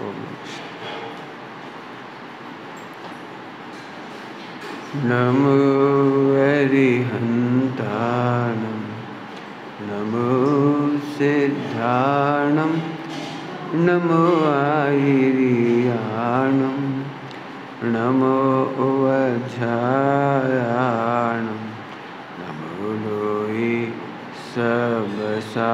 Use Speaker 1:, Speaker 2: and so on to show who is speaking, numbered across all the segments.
Speaker 1: ओम। नमो अरिहन्ताणं नमो सिद्धाणं नमो आयर्याणं नमो वज्रायाणं नमो लोहि सबसाहो।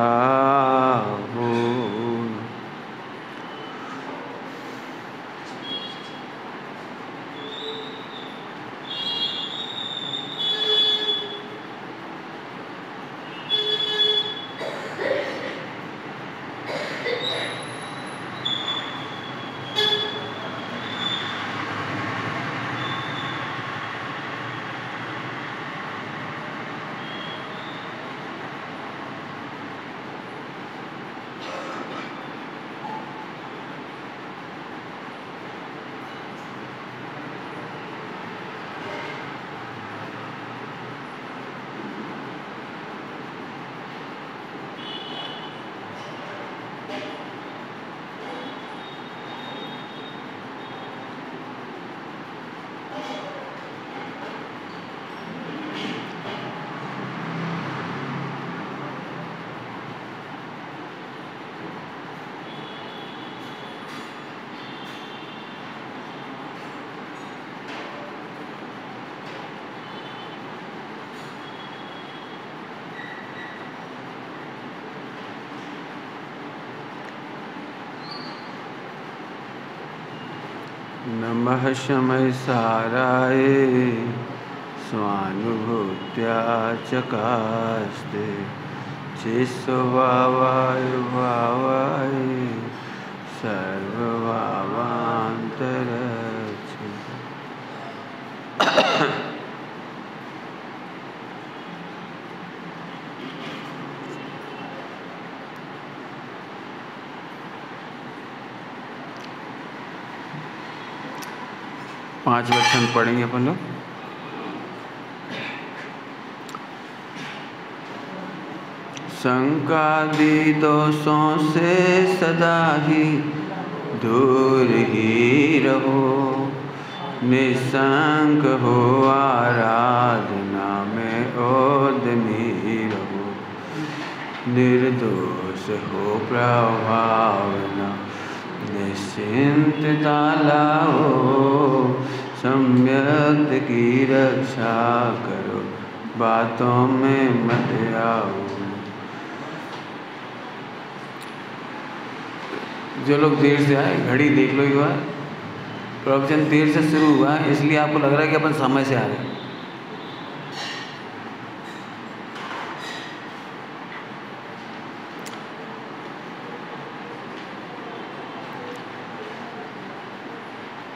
Speaker 1: नमः शमय साराय स्वानुभूत्या चकास्ते चिस्वावाय भावाय सर्वभावान्तरच्छ। पांच लक्षण पढ़ेंगे अपन लोग। शंकादि दोषों से सदा ही दूर ही रहो, निशंक हो आराधना में ओदनी रहो, निर्दोष हो प्रभावना निश्चिंतता लाओ, सम्यक की रक्षा करो बातों में मत आओ। जो लोग देर से आए घड़ी देख लो एक बार, प्रवचन देर से शुरू हुआ है इसलिए आपको लग रहा है कि अपन समय से आ रहे हैं।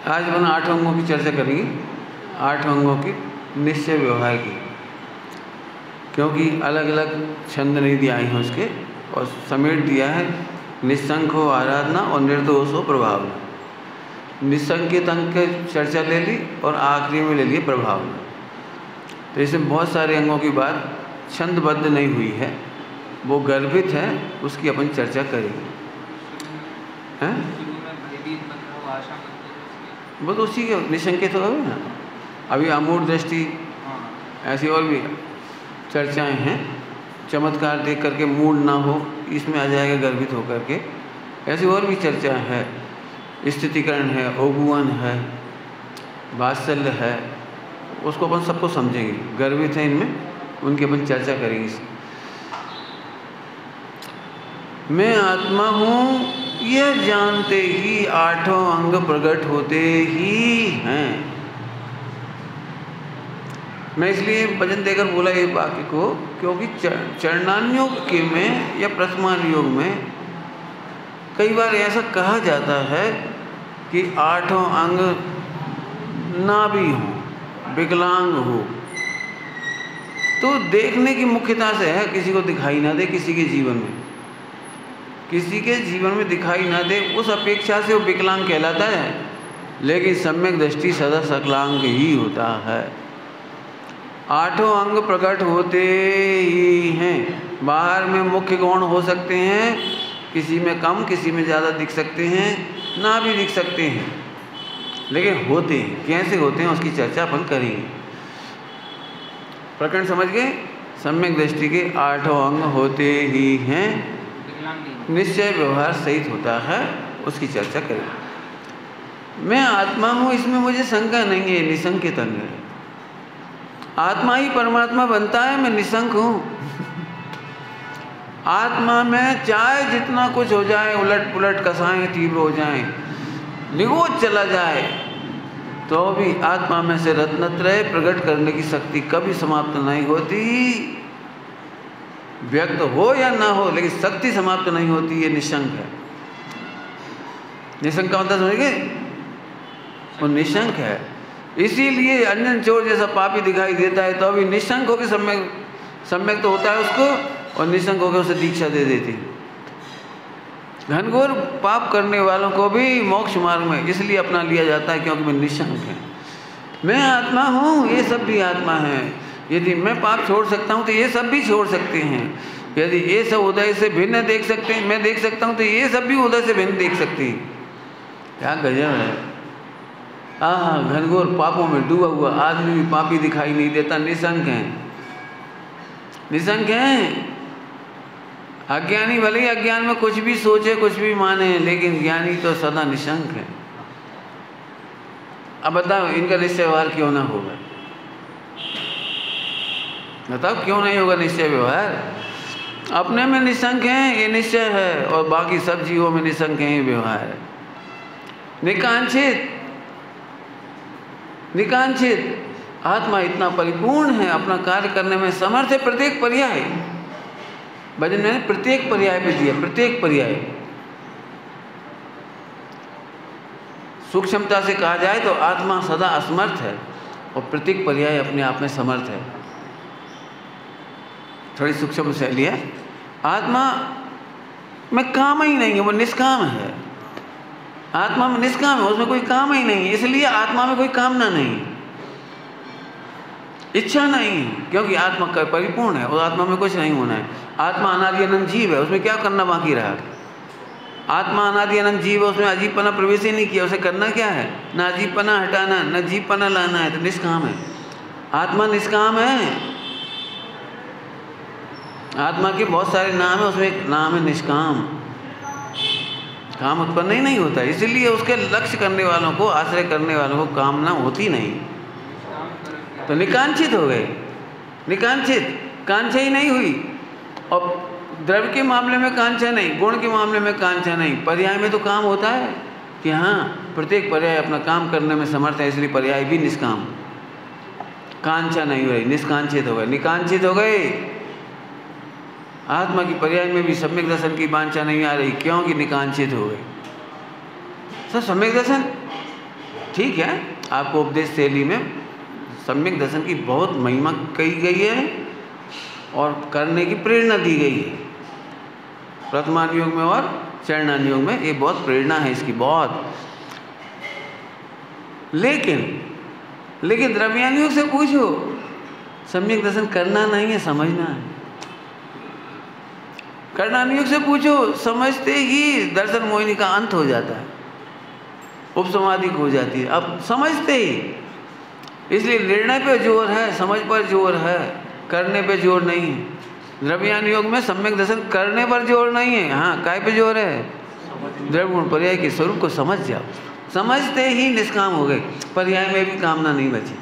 Speaker 1: आज अपन 8 अंगों की चर्चा करेंगे, 8 अंगों की निश्चय व्यवहार की, क्योंकि अलग अलग छंद नहीं दिया है उसके और समेट दिया है निशंक हो आराधना और निर्दोष हो प्रभावना। निसंकेत अंग की चर्चा ले ली और आखिरी में ले लिए प्रभावना। तो इसमें बहुत सारे अंगों की बात छंदबद्ध नहीं हुई है, वो गर्भित है, उसकी अपन चर्चा करेंगे। हैं वो तो उसी के निसंकेत होगा ना। अभी अमूढ़ दृष्टि ऐसी और भी चर्चाएं हैं, चमत्कार देख करके मूड ना हो इसमें आ जाएगा गर्भित होकर के। ऐसी और भी चर्चा है, स्थितिकरण है, ओगुवन है, वात्सल्य है, उसको अपन सबको समझेंगे। गर्भित है इनमें, उनकी अपन चर्चा करेंगे। मैं आत्मा हूँ यह जानते ही 8 अंग प्रकट होते ही हैं। मैं इसलिए वचन देकर बोला ये वाक्य को, क्योंकि चरणान्योग के में या प्रथमान योग में कई बार ऐसा कहा जाता है कि 8 अंग ना भी हो, विकलांग हो, तो देखने की मुख्यता से है, किसी को दिखाई ना दे, किसी के जीवन में दिखाई ना दे, उस अपेक्षा से वो विकलांग कहलाता है। लेकिन सम्यक दृष्टि सदा सकलांग ही होता है। 8 अंग प्रकट होते ही हैं। बाहर में मुख्य गौण हो सकते हैं, किसी में कम किसी में ज़्यादा दिख सकते हैं, ना भी दिख सकते हैं, लेकिन होते हैं। कैसे होते हैं उसकी चर्चा अपन करेंगे। प्रकरण समझ गए? सम्यक दृष्टि के 8 अंग होते ही हैं, निश्चय व्यवहार सहित होता है, उसकी चर्चा करेंगे। मैं आत्मा हूँ, इसमें मुझे शंका नहीं है, निशंकित अंग है। आत्मा ही परमात्मा बनता है, मैं निशंक हूँ। आत्मा में चाहे जितना कुछ हो जाए, उलट पुलट कसाएं तीव्र हो जाएं, निगोच चला जाए, तो भी आत्मा में से रत्नत्रय प्रकट करने की शक्ति कभी समाप्त नहीं होती। व्यक्त हो या ना हो, लेकिन शक्ति समाप्त नहीं होती। ये निशंक है। निशंक का मतलब समझ गए? वो निशंक है। इसीलिए अंजन चोर जैसा पापी दिखाई देता है, तो अभी निशंक होकर सम्यक तो होता है उसको, और निशंक होकर उसे दीक्षा दे देती। घनघोर पाप करने वालों को भी मोक्ष मार्ग में इसलिए अपना लिया जाता है क्योंकि मैं निशंक है। मैं आत्मा हूँ, ये सब भी आत्मा है। यदि मैं पाप छोड़ सकता हूँ तो ये सब भी छोड़ सकते हैं। यदि ये सब उदय से भिन्न देख सकते हैं, मैं देख सकता हूँ, तो ये सब भी उदय से भिन्न देख सकते हैं। क्या गजब है। घनघोर पापों में डूबा हुआ आदमी भी पापी दिखाई नहीं देता, निशंक है। निशंक है। अज्ञानी भले ही अज्ञान में कुछ भी सोचे, कुछ भी माने, लेकिन ज्ञानी तो सदा निशंक है। अब बताओ इनका निश्चय व्यवहार क्यों ना होगा? बताओ क्यों नहीं होगा निश्चय व्यवहार? अपने में निशंक हैं, ये निश्चय है, और बाकी सब जीवों में निशंक हैं, ये व्यवहार है। निकांक्षित, निकांक्षित आत्मा इतना परिपूर्ण है, अपना कार्य करने में समर्थ है। प्रत्येक पर्याय भजन में प्रत्येक पर्याय पे दिया, प्रत्येक पर्याय। सूक्ष्मता से कहा जाए तो आत्मा सदा असमर्थ है, और प्रत्येक पर्याय अपने आप में समर्थ है। थोड़ी सूक्ष्म शैली है। आत्मा में काम ही नहीं है, वो निष्काम है। आत्मा में निष्काम है, उसमें कोई काम ही नहीं है, इसलिए आत्मा में कोई कामना नहीं है, इच्छा नहीं है, क्योंकि आत्मा का परिपूर्ण है और आत्मा में कुछ नहीं होना है। आत्मा अनादि अनंत जीव है, उसमें क्या करना बाकी रहा? आत्मा अनादि अनंत जीव है, उसमें अजीबपना प्रवेश ही नहीं किया, उसे करना क्या है? न अजीबपना हटाना, न जीवपना लाना है, तो निष्काम है। आत्मा निष्काम है। आत्मा के बहुत सारे नाम है, उसमें एक नाम है निष्काम। काम उत्पन्न ही नहीं होता, इसीलिए उसके लक्ष्य करने वालों को, आश्रय करने वालों को कामना होती नहीं, तो निकांक्षित हो गए। निकांक्षित, कांक्षा ही नहीं हुई। और द्रव्य के मामले में कांक्षा नहीं, गुण के मामले में कांक्षा नहीं, पर्याय में तो काम होता है कि हाँ प्रत्येक पर्याय अपना काम करने में समर्थ है, इसलिए पर्याय भी निष्काम। कांक्षा नहीं हो रही, निष्कांक्षित हो गए, निकांक्षित हो गए। आत्मा की पर्याय में भी सम्यक दर्शन की वांछा नहीं आ रही, क्योंकि निकांक्षित हो गए। सर सम्यक दर्शन ठीक है, आपको उपदेश शैली में सम्यक दर्शन की बहुत महिमा कही गई है और करने की प्रेरणा दी गई है। प्रथमान योग में और चरणान योग में ये बहुत प्रेरणा है इसकी, बहुत। लेकिन द्रव्यान योग से पूछो, सम्यक दर्शन करना नहीं है, समझना है। कर्णान योग से पूछो, समझते ही दर्शन मोहिनी का अंत हो जाता है, उपसमाधि हो जाती है। अब समझते ही, इसलिए निर्णय पे जोर है, समझ पर जोर है, करने पे जोर नहीं है। द्रव्यान योग में सम्यक दर्शन करने पर जोर नहीं है, हाँ काय पे जोर है? द्रव्य गुण पर्याय के स्वरूप को समझ जाओ। समझते ही निष्काम हो गए, पर्याय में भी कामना नहीं बची।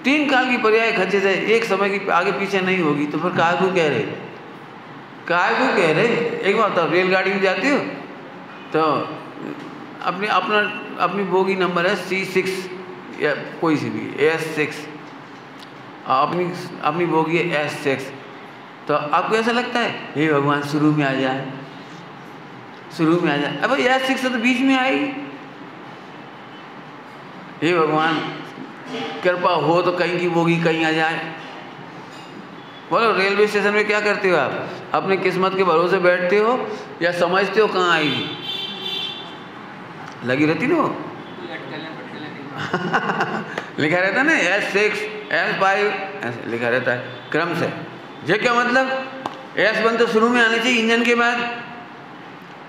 Speaker 1: 3 काल की पर्याय खच्चे से एक समय की आगे पीछे नहीं होगी, तो फिर काय को कह रहे? काय को कह रहे? एक बात बताओ, रेलगाड़ी में जाते हो तो अपनी बोगी नंबर है C6 या कोई सी भी S6, अपनी बोगी है S6, तो आपको ऐसा लगता है हे भगवान शुरू में आ जाए, शुरू में आ जाए। अब S6 से तो बीच में आई, हे भगवान कृपा हो तो कहीं की बोगी कहीं आ जाए। बोलो रेलवे स्टेशन में क्या करते हो आप? अपनी किस्मत के भरोसे बैठते हो या समझते हो कहाँ आएगी? लगी रहती ना वो लिखा रहता है ना S6 S5 ऐसे लिखा रहता है क्रम से। ये क्या मतलब? S1 तो शुरू में आनी चाहिए इंजन के बाद,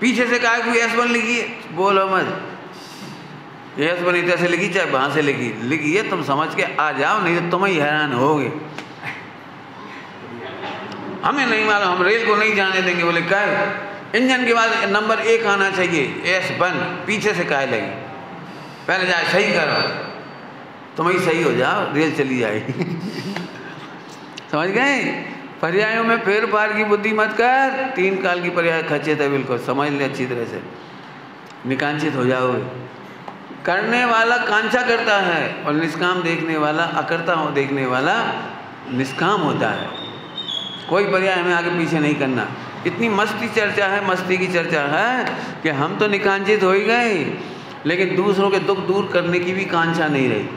Speaker 1: पीछे से कहा कोई S1 लिखी है, बोलो मत, S1 इधर से लिखी चाहे वहाँ से लिखी है, तुम समझ के आ जाओ, नहीं तो तुम ही हैरान होगे। हमें नहीं मालूम, हम रेल को नहीं जाने देंगे। बोले क्या इंजन के बाद नंबर 1 आना चाहिए, S1, पीछे से काय लगी, पहले जाए सही करो, तुम ही सही हो जाओ, रेल चली जाएगी। समझ गए? पर्यायों में फेर फार की बुद्धि मत कर, 3 काल की पर्याय खचित है, बिल्कुल समझ ले अच्छी तरह से, निकांचित हो जाओगे। करने वाला कांक्षा करता है और निष्काम देखने वाला, अकर्ता हो देखने वाला निष्काम होता है। कोई पर्याय हमें आगे पीछे नहीं करना। इतनी मस्ती चर्चा है, मस्ती की चर्चा है कि हम तो निकांचित हो ही गए, लेकिन दूसरों के दुख दूर करने की भी कांक्षा नहीं रही।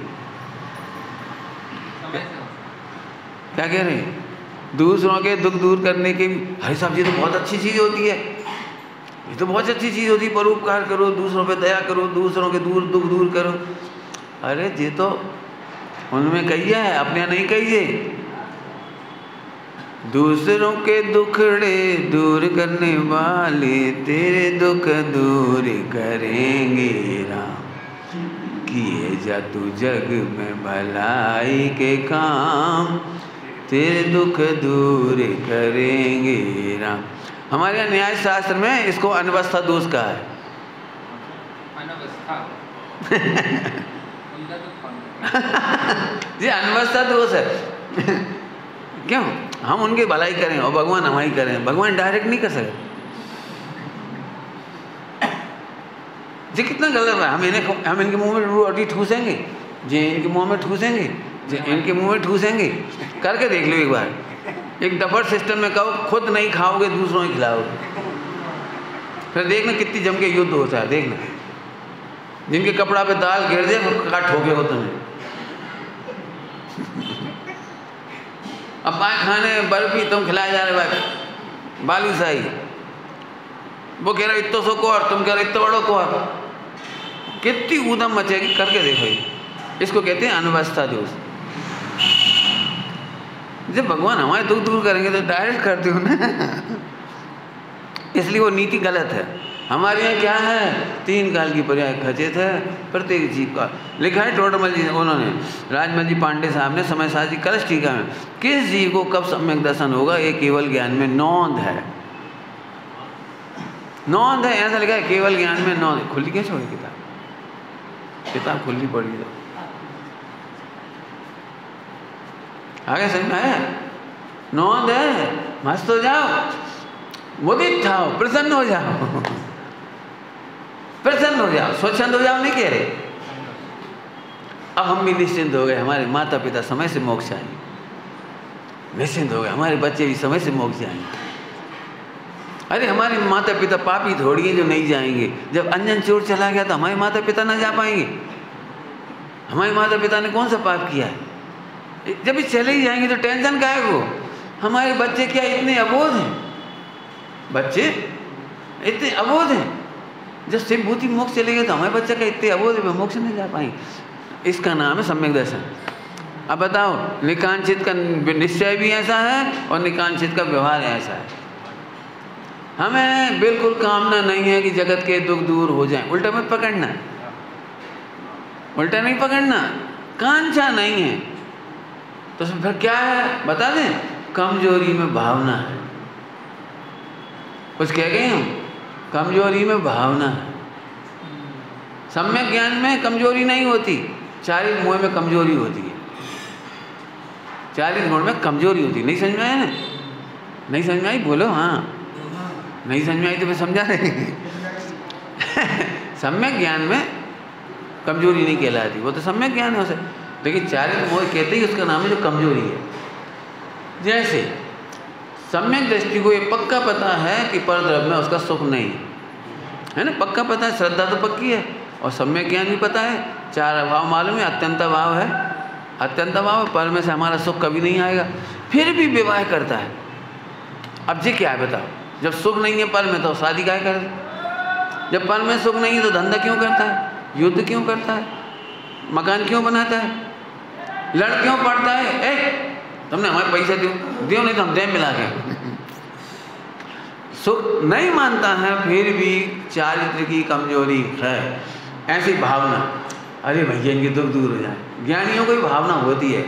Speaker 1: क्या कह रहे हैं? दूसरों के दुख दूर करने के भी, भाई साहब ये तो बहुत अच्छी चीज़ होती है, ये तो बहुत अच्छी चीज़ होती है, परोपकार करो, दूसरों पे दया करो, दूसरों के दुख दूर करो। अरे ये तो उनमें कहिए है, अपने यहाँ नहीं कहिए। दूसरों के दुखड़े दूर करने वाले तेरे दुख दूर करेंगे राम, किए जा तू जग में भलाई के काम, तेरे दुख दूर करेंगे राम। हमारे यहाँ न्याय शास्त्र में इसको अनवस्था दोष कहा है। जी अनवस्था दोष है। क्यों? हम उनकी भलाई करें और भगवान हमारी करें, भगवान डायरेक्ट नहीं कर सकते। जी कितना गलत है। हम इनके मुंह में रोटी ठूसेंगे, जी इनके मुंह में ठूसेंगे, जी इनके मुंह में ठूसेंगे। करके देख लो एक बार, एक डफर सिस्टम में कहो खुद नहीं खाओगे दूसरों को खिलाओगे, फिर देखना कितनी जम के युद्ध होता है। देखना जिनके कपड़ा पे दाल गिर जाए काट ठोके हो तुम्हें। अब पाए खाने बर्फी तुम खिलाए जा रहे भाई बालूशाही, वो कह रहा इतो सो को और तुम कह रहे इतो बड़ो को, कितनी ऊधम मचेगी। करके देखो, इसको कहते हैं अनवस्था दोष। जब भगवान हमारे दुख दूर करेंगे तो डायरेक्ट करते हो ना, इसलिए वो नीति गलत है। हमारे यहाँ क्या है, 3 काल की पर्याय खचित है प्रत्येक जीव का। लिखा है टोडरमल जी, उन्होंने राजमल जी पांडे साहब ने समय साजी कलश टीका में, किस जीव को कब सम्यक दर्शन होगा ये केवल ज्ञान में नौंद है। नौंद है ऐसा लिखा है, केवल ज्ञान में नौंद। खुली क्या छोड़ी किताब खुली पड़ी है, आगे समझ में आया? नौंद है, मस्त हो जाओ, मुदित थाओ, प्रसन्न हो जाओ, प्रसन्न हो जाओ, स्वच्छंद हो जाओ नहीं कह रहे। अब हम भी निश्चिंत हो गए, हमारे माता पिता समय से मोक्ष आएंगे, निश्चिंत हो गए, हमारे बच्चे भी समय से मोक्ष जाएंगे। अरे हमारे माता पिता पापी थोड़ी हैं जो नहीं जाएंगे। जब अंजन चोर चला गया तो हमारे माता पिता ना जा पाएंगे? हमारे माता पिता ने कौन सा पाप किया है? जब भी चले ही जाएंगे तो टेंशन क्या है? वो हमारे बच्चे क्या इतने अबोध हैं? बच्चे इतने अबोध हैं, जब शिव भूति मोक्ष चले गए तो हमारे बच्चे का इतने अबोध है, मोक्ष नहीं जा पाएंगे। इसका नाम है सम्यक दर्शन। अब बताओ, निकांक्षित का निश्चय भी ऐसा है और निकांक्षित का व्यवहार ऐसा है। हमें बिल्कुल कामना नहीं है कि जगत के दुख दूर हो जाएं। उल्टा मत पकड़ना, उल्टा नहीं पकड़ना, कांक्षा नहीं है तो फिर क्या है बता दें? कमजोरी में भावना है। कुछ कह गए हम, कमजोरी में भावना है। सम्यक ज्ञान में कमजोरी नहीं होती, 40 मोह में कमजोरी होती है। 40 गुण में कमजोरी होती है। नहीं समझ में आया ना? नहीं समझ में आई? बोलो हाँ। नहीं समझ में आई तो फिर समझा रहे। सम्यक ज्ञान में कमजोरी नहीं कहलाती, वो तो सम्यक ज्ञान है उसे, लेकिन 40 मोह कहते ही उसका नाम है जो कमजोरी है। जैसे सम्यक दृष्टि को ये पक्का पता है कि परद्रव्य में उसका सुख नहीं है ना, पक्का पता है, श्रद्धा तो पक्की है। और सम्यक ज्ञान भी पता है, 4 अभाव मालूम है, अत्यंत अभाव है, अत्यंत अभाव है, पर में से हमारा सुख कभी नहीं आएगा, फिर भी विवाह करता है। अब जी क्या है बताओ? जब सुख नहीं है पर में तो शादी क्या करे? जब पर में सुख नहीं है तो धंधा क्यों करता है? युद्ध क्यों करता है? मकान क्यों बनाता है? लड़ क्यों पड़ता है? तुमने हमारे पैसे दियो नहीं तो हम दें मिला के। सुख नहीं मानता है फिर भी चारित्र की कमजोरी है, ऐसी भावना, अरे भैया इनके दुख दूर हो जाए। ज्ञानियों को भावना होती है,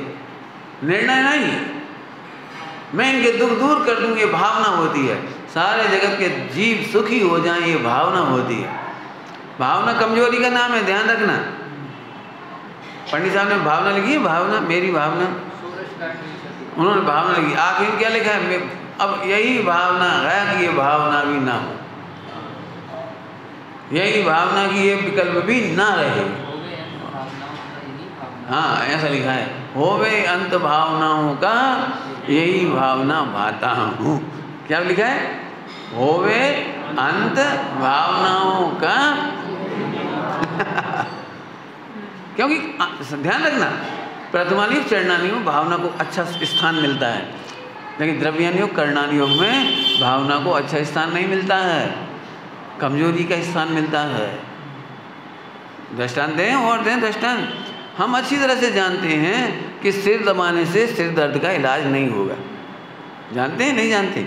Speaker 1: निर्णय नहीं, मैं इनके दुख दूर कर दूँ, ये भावना होती है। सारे जगत के जीव सुखी हो जाएं, ये भावना होती है। भावना कमजोरी का नाम है, ध्यान रखना। पंडित साहब ने भावना लिखी है, भावना, मेरी भावना, उन्होंने भावना लिखी, आखिर क्या लिखा है? अब यही भावना है कि ये भावना भी ना हो, यही भावना की ये विकल्प भी ना रहे। हाँ, ऐसा लिखा है, होवे अंत भावनाओं का यही भावना भाता हूँ। क्या लिखा है? होवे अंत भावनाओं का क्योंकि ध्यान रखना, प्रथमानुयोग चरणानुयोग में भावना को अच्छा स्थान मिलता है, लेकिन द्रव्यानुयोग कर्णानुयोग में भावना को अच्छा स्थान नहीं मिलता है, कमजोरी का स्थान मिलता है। दृष्टांत दें और दें दृष्टांत। हम अच्छी तरह से जानते हैं कि सिर दबाने से सिर दर्द का इलाज नहीं होगा, जानते हैं नहीं जानते?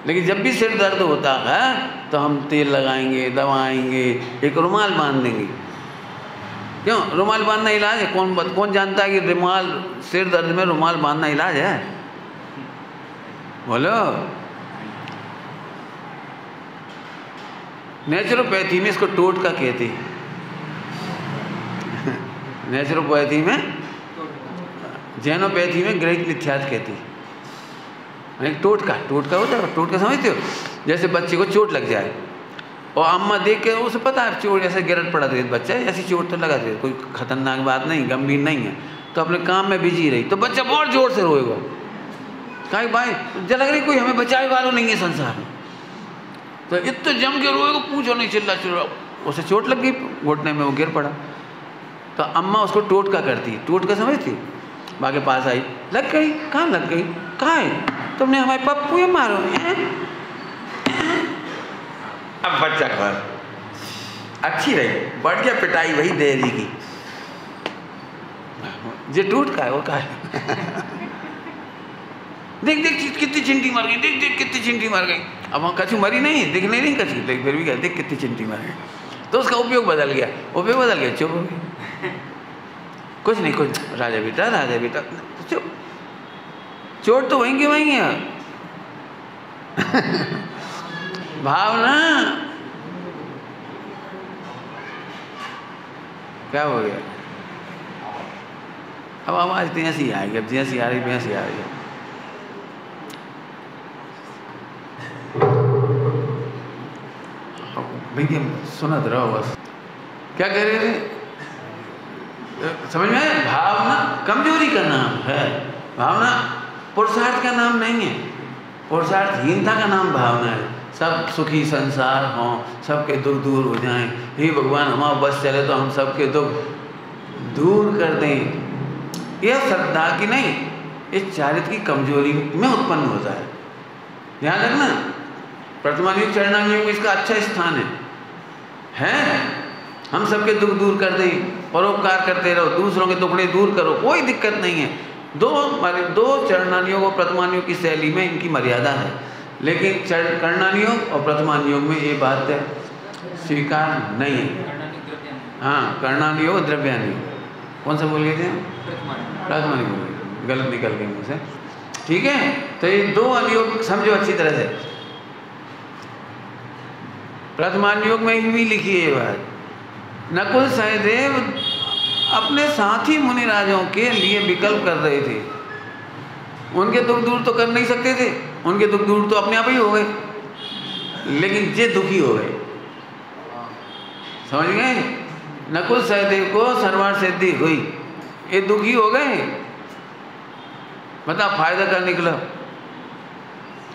Speaker 1: लेकिन जब भी सिर दर्द होता है तो हम तेल लगाएंगे, दबाएंगे, एक रुमाल बांध देंगे। क्यों? रुमाल बांधना इलाज है? कौन जानता है कि रुमाल, सिर दर्द में रुमाल बांधना इलाज है? बोलो। नेचुरोपैथी में इसको टोटका कहते हैं। नेचुरोपैथी में, जैनोपैथी में ग्रहित मिथ्यात कहती है। टोटका होता है, टोटका समझते हो? जैसे बच्चे को चोट लग जाए और अम्मा देख के उसे पता है चोट ऐसे गिरट पड़ा था बच्चा, ऐसी चोट तो लगा दे, कोई खतरनाक बात नहीं, गंभीर नहीं है, तो अपने काम में बिजी रही, तो बच्चा बहुत जोर से रोएगा। कहीं भाई जल लग रही कोई हमें बचाए वालों नहीं है संसार में, तो इतना जम के रोएगा, पूछो नहीं, चिल्ला, उसे चोट लग गई घुटने में, वो गिर पड़ा। तो अम्मा उसको टोटका करती है, टोटका समझती है? बाकी पास आई, लग गई, कहाँ लग गई, कहाँ है, तुमने हमारे पप्पू ये मारो। अब बच्चा घर अच्छी रही, बढ़ गया पिटाई वही देरी की, जे टूट का है वो का है। देख कितनी चिंटी मर गई, देख कितनी चिंटी मर गई। अब वहाँ कछु मरी नहीं, दिख नहीं रही कछु, लेकिन फिर भी कहते देख कितनी चिंटी मर गई। तो उसका उपयोग बदल गया, चुप हो गई, कुछ नहीं, कुछ राजा बेटा चुप, चोट तो वहीं की वहीं है। भावना क्या हो गया? अब आवाज तो ऐसी आएगी, अब जैसी आ रही वैसी आ रही है। भैया सुनत रहो बस, क्या कह रहे थे? समझ में आया? भावना कमजोरी का नाम है, भावना पुरुषार्थ का नाम नहीं है, पुरुषार्थहीनता का नाम भावना है। सब सुखी संसार हों, सबके दुख दूर हो जाएं, हे भगवान हमारा बस चले तो हम सबके दुख दूर कर दें, यह श्रद्धा की नहीं, इस चारित्र की कमजोरी में उत्पन्न होता है। ध्यान रखना, प्रथमानुयोग चरणानुयोग में इसका अच्छा स्थान है। हम सबके दुख दूर कर दें, परोपकार करते रहो, दूसरों के दुखड़े दूर करो, कोई दिक्कत नहीं है। दो चरणानुयोग और प्रथमानुयोग की शैली में इनकी मर्यादा है, लेकिन कर्णानुयोग और प्रथमानुयोग में ये बात स्वीकार नहीं है। हाँ, कर्णानुयोग द्रव्यानुयोग, कौन सा बोल गए थे? प्रथमानुयोग, गलत निकल गए मुझसे। ठीक है, तो ये दो अनुयोग समझो अच्छी तरह से। प्रथमानुयोग में भी लिखी है ये बात, नकुल सहदेव अपने साथी मुनिराजों के लिए विकल्प कर रहे थे, उनके दुख दूर तो कर नहीं सकते थे, उनके दुख दूर तो अपने आप ही हो गए, लेकिन ये दुखी हो गए। समझ गए? नकुल सहदेव को सर्वार्थ सिद्धि हुई, ये दुखी हो गए, बता फायदा क्या निकला?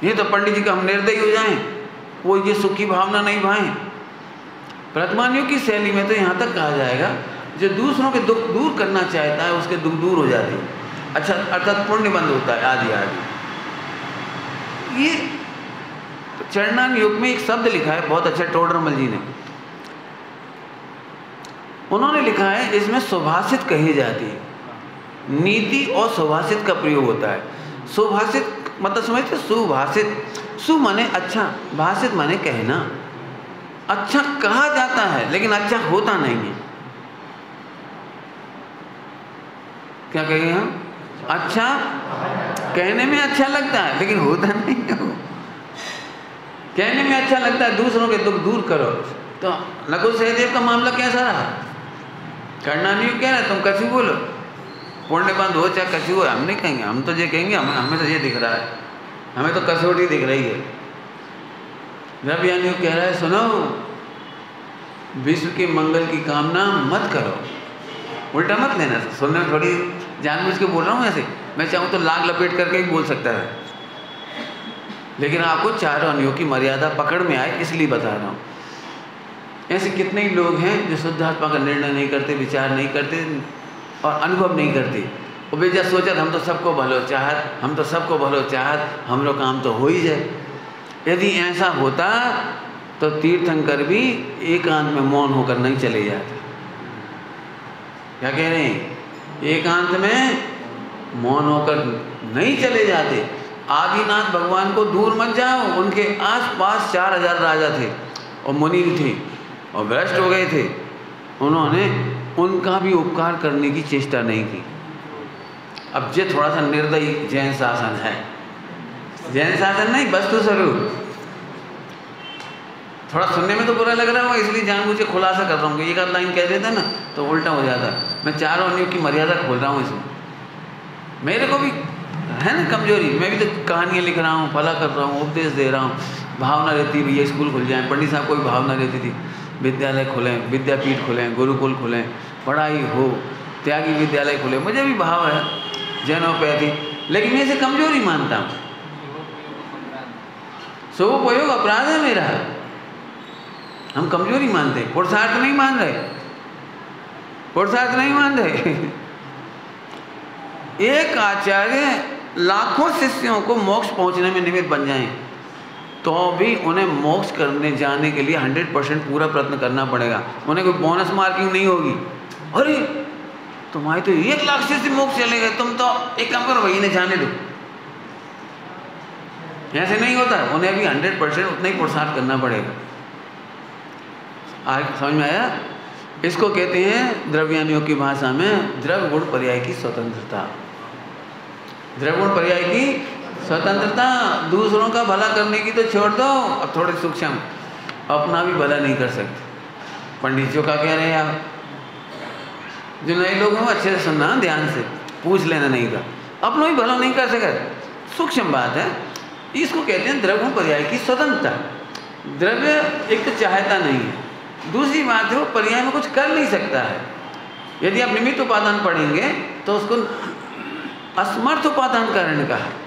Speaker 1: ये तो पंडित जी का हम निर्दयी हो जाएं, वो ये सुख की भावना नहीं भाएं। प्रथमानुयोग की शैली में तो यहाँ तक कहा जाएगा, जो दूसरों के दुख दूर करना चाहता है उसके दुख दूर हो जाते हैं, अच्छा अर्थात पुण्य बंद होता है आदि आदि। ये चरणानुयोग में एक शब्द लिखा है बहुत अच्छा, टोडरमल जी ने, उन्होंने लिखा है इसमें सुभाषित कही जाती है, नीति और सुभाषित का प्रयोग होता है। सुभाषित मतलब समझते, सुभाषित, सु माने अच्छा, भाषित माने कहना। अच्छा कहा जाता है लेकिन अच्छा होता नहीं है। क्या कहेंगे हम? अच्छा कहने में अच्छा लगता है लेकिन होता नहीं है वो। कहने में अच्छा लगता है दूसरों के दुख दूर करो। तो नकुल सहदेव का मामला कैसा रहा? करना नहीं कह रहे, तुम कछु बोलो, पुण्य बंद हो चाहे कछु हो, हम नहीं कहेंगे, हम तो ये कहेंगे हमें तो ये दिख रहा है, हमें तो कसौटी दिख रही है। जब यानी कह रहा है सुनो, विश्व के मंगल की कामना मत करो, उल्टा मत लेना। सुनने में थोड़ी जानबूझ के बोल रहा हूँ ऐसे, मैं चाहूँ तो लाग लपेट करके ही बोल सकता है, लेकिन आपको चारों अनियों की मर्यादा पकड़ में आए इसलिए बता रहा हूँ। ऐसे कितने ही लोग हैं जो शुद्धात्मा का निर्णय नहीं करते, विचार नहीं करते और अनुभव नहीं करते। और वे जब सोचत हम तो सबको भलो चाहत, हम तो सबको भलो चाहत, हमरो काम तो हो ही जाए। यदि ऐसा होता तो तीर्थंकर भी एकांत में मौन होकर नहीं चले जाते। क्या कह रहे हैं? एकांत में मौन होकर नहीं चले जाते। आदिनाथ भगवान को दूर मत जाओ, उनके आसपास 4000 राजा थे और मुनि भी थे और भ्रष्ट हो गए थे, उन्होंने उनका भी उपकार करने की चेष्टा नहीं की। अब ये थोड़ा सा निर्दयी जैन शासन है, जैन शासन नहीं वस्तु स्वरूप। थोड़ा सुनने में तो बुरा लग रहा होगा इसलिए जानबूझ के खुलासा कर रहा हूँ। एक आध लाइन कह देता ना तो उल्टा हो जाता। मैं चारों अनियों की मर्यादा खोल रहा हूँ इसमें। मेरे को भी है ना कमजोरी, मैं भी तो कहानियाँ लिख रहा हूँ, फला कर रहा हूँ, उपदेश दे रहा हूँ। भावना रहती भैया स्कूल खुल जाए, पंडित साहब को भी भावना रहती थी विद्यालय खुलें, विद्यापीठ खुलें, गुरुकुल खुलें, पढ़ाई हो, त्यागी विद्यालय खुले। मुझे भी भाव है जैनोपैथी, लेकिन मैं इसे कमजोरी मानता हूँ। स्वोपयोग अपराध है मेरा, हम कमजोरी मानते हैं, पुरुषार्थ नहीं मान रहे, पुरुषार्थ नहीं मान रहे। एक आचार्य लाखों शिष्यों को मोक्ष पहुंचने में निमित्त बन जाएं तो भी उन्हें मोक्ष करने जाने के लिए 100% पूरा प्रयत्न करना पड़ेगा। उन्हें कोई बोनस मार्किंग नहीं होगी। अरे तुम्हारे तो 1 लाख शिष्य मोक्ष चले गए, तुम तो एक काम करो, वही ने जाने दो। ऐसे नहीं होता, उन्हें भी 100% उतना ही पुरुषार्थ करना पड़ेगा। आज समझ में आया? इसको कहते हैं द्रव्यानियों की भाषा में द्रव्य गुण पर्याय की स्वतंत्रता। द्रव्य गुण पर्याय की स्वतंत्रता। दूसरों का भला करने की तो छोड़ दो, अब थोड़े सूक्ष्म, अपना भी भला नहीं कर सकते। पंडित जी का कह रहे हैं आप, जो नए लोग हैं अच्छे से सुनना, ध्यान से पूछ लेना नहीं था, अपना भी भला नहीं कर सके, सूक्ष्म बात है। इसको कहते हैं द्रव्य गुण पर्याय की स्वतंत्रता। द्रव्य एक तो चाहता नहीं है, दूसरी बात है वो पर्याय में कुछ कर नहीं सकता है। यदि आप निमित्त उपादान पढ़ेंगे तो उसको असमर्थ उपादान कारण कहा है।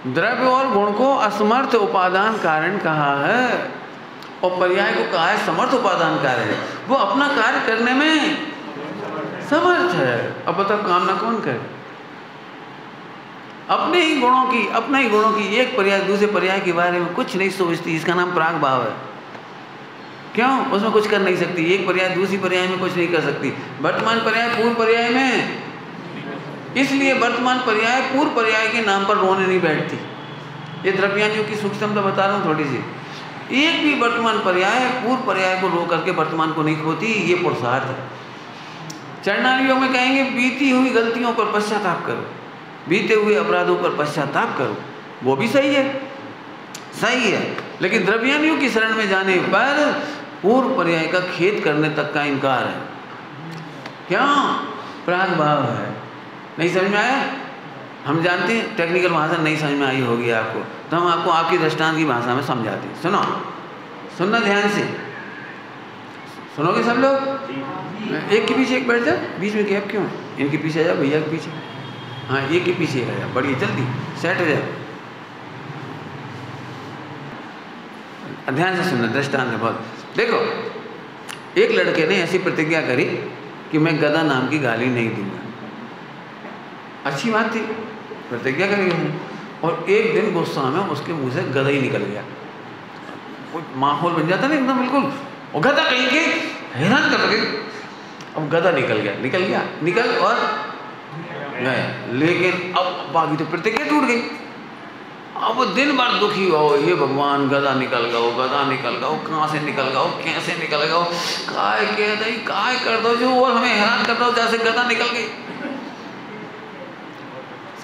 Speaker 1: द्रव्य और गुण को असमर्थ उपादान कारण कहा है और पर्याय को कहा है समर्थ उपादान कारण। वो अपना कार्य करने में समर्थ है। अब बताओ कामना कौन करे? अपने ही गुणों की एक पर्याय दूसरे पर्याय के बारे में कुछ नहीं सोचती, इसका नाम प्राग भाव है। क्यों? उसमें कुछ कर नहीं सकती। एक पर्याय दूसरी पर्याय में कुछ नहीं कर सकती। वर्तमान पर्याय पूर्व पर्याय में, इसलिए वर्तमान पर्याय पूर्व पर्याय के नाम पर रोने नहीं बैठती। ये द्रव्यानियों की सूक्ष्मता बता रहा हूँ थोड़ी सी। एक भी वर्तमान पर्याय पूर्व पर्याय को रो करके वर्तमान को नहीं खोती, ये पुरुषार्थ है। चरणारियों में कहेंगे बीती हुई गलतियों पर पश्चाताप करो, बीते हुए अपराधों पर पश्चाताप करो, वो भी सही है, सही है। लेकिन द्रव्यानियों की शरण में जाने पर पूर्व पर्याय का खेद करने तक का इनकार है। क्यों? प्राग भाव है। नहीं समझ में आया? हम जानते हैं टेक्निकल भाषा नहीं समझ में आई होगी आपको, तो हम आपको आपकी दृष्टांत की भाषा में समझाते हैं। सुनो, सुनना ध्यान से, सुनोगे सब लोग? एक के पीछे एक बैठ जाओ, बीच में गैप क्यों? इनके पीछे आ जाओ, भैया के पीछे, हाँ एक के पीछे आ जाओ, बढ़िया जल्दी सेट हो जाओ। ध्यान से सुनना, दृष्टांत है बहुत। देखो, एक लड़के ने ऐसी प्रतिज्ञा करी कि मैं गधा नाम की गाली नहीं दूंगा। अच्छी बात थी, प्रतिज्ञा करी उसने, और एक दिन गुस्सा में उसके मुंह से गधा ही निकल गया। कोई माहौल बन जाता ना एकदम बिल्कुल, और गधा कहीं के हैरान कर लगे। अब गधा निकल गया और गया, लेकिन अब बाकी तो प्रतिज्ञा टूट गई। अब वो दिन भर दुखी हो, ये भगवान गधा निकल गओ, गधा निकल गओ, कहाँ से निकल गओ, कैसे निकल गओ, काय कह दई, काय कर दो जो, और हमें हैरान कर दो जैसे गधा निकल गई।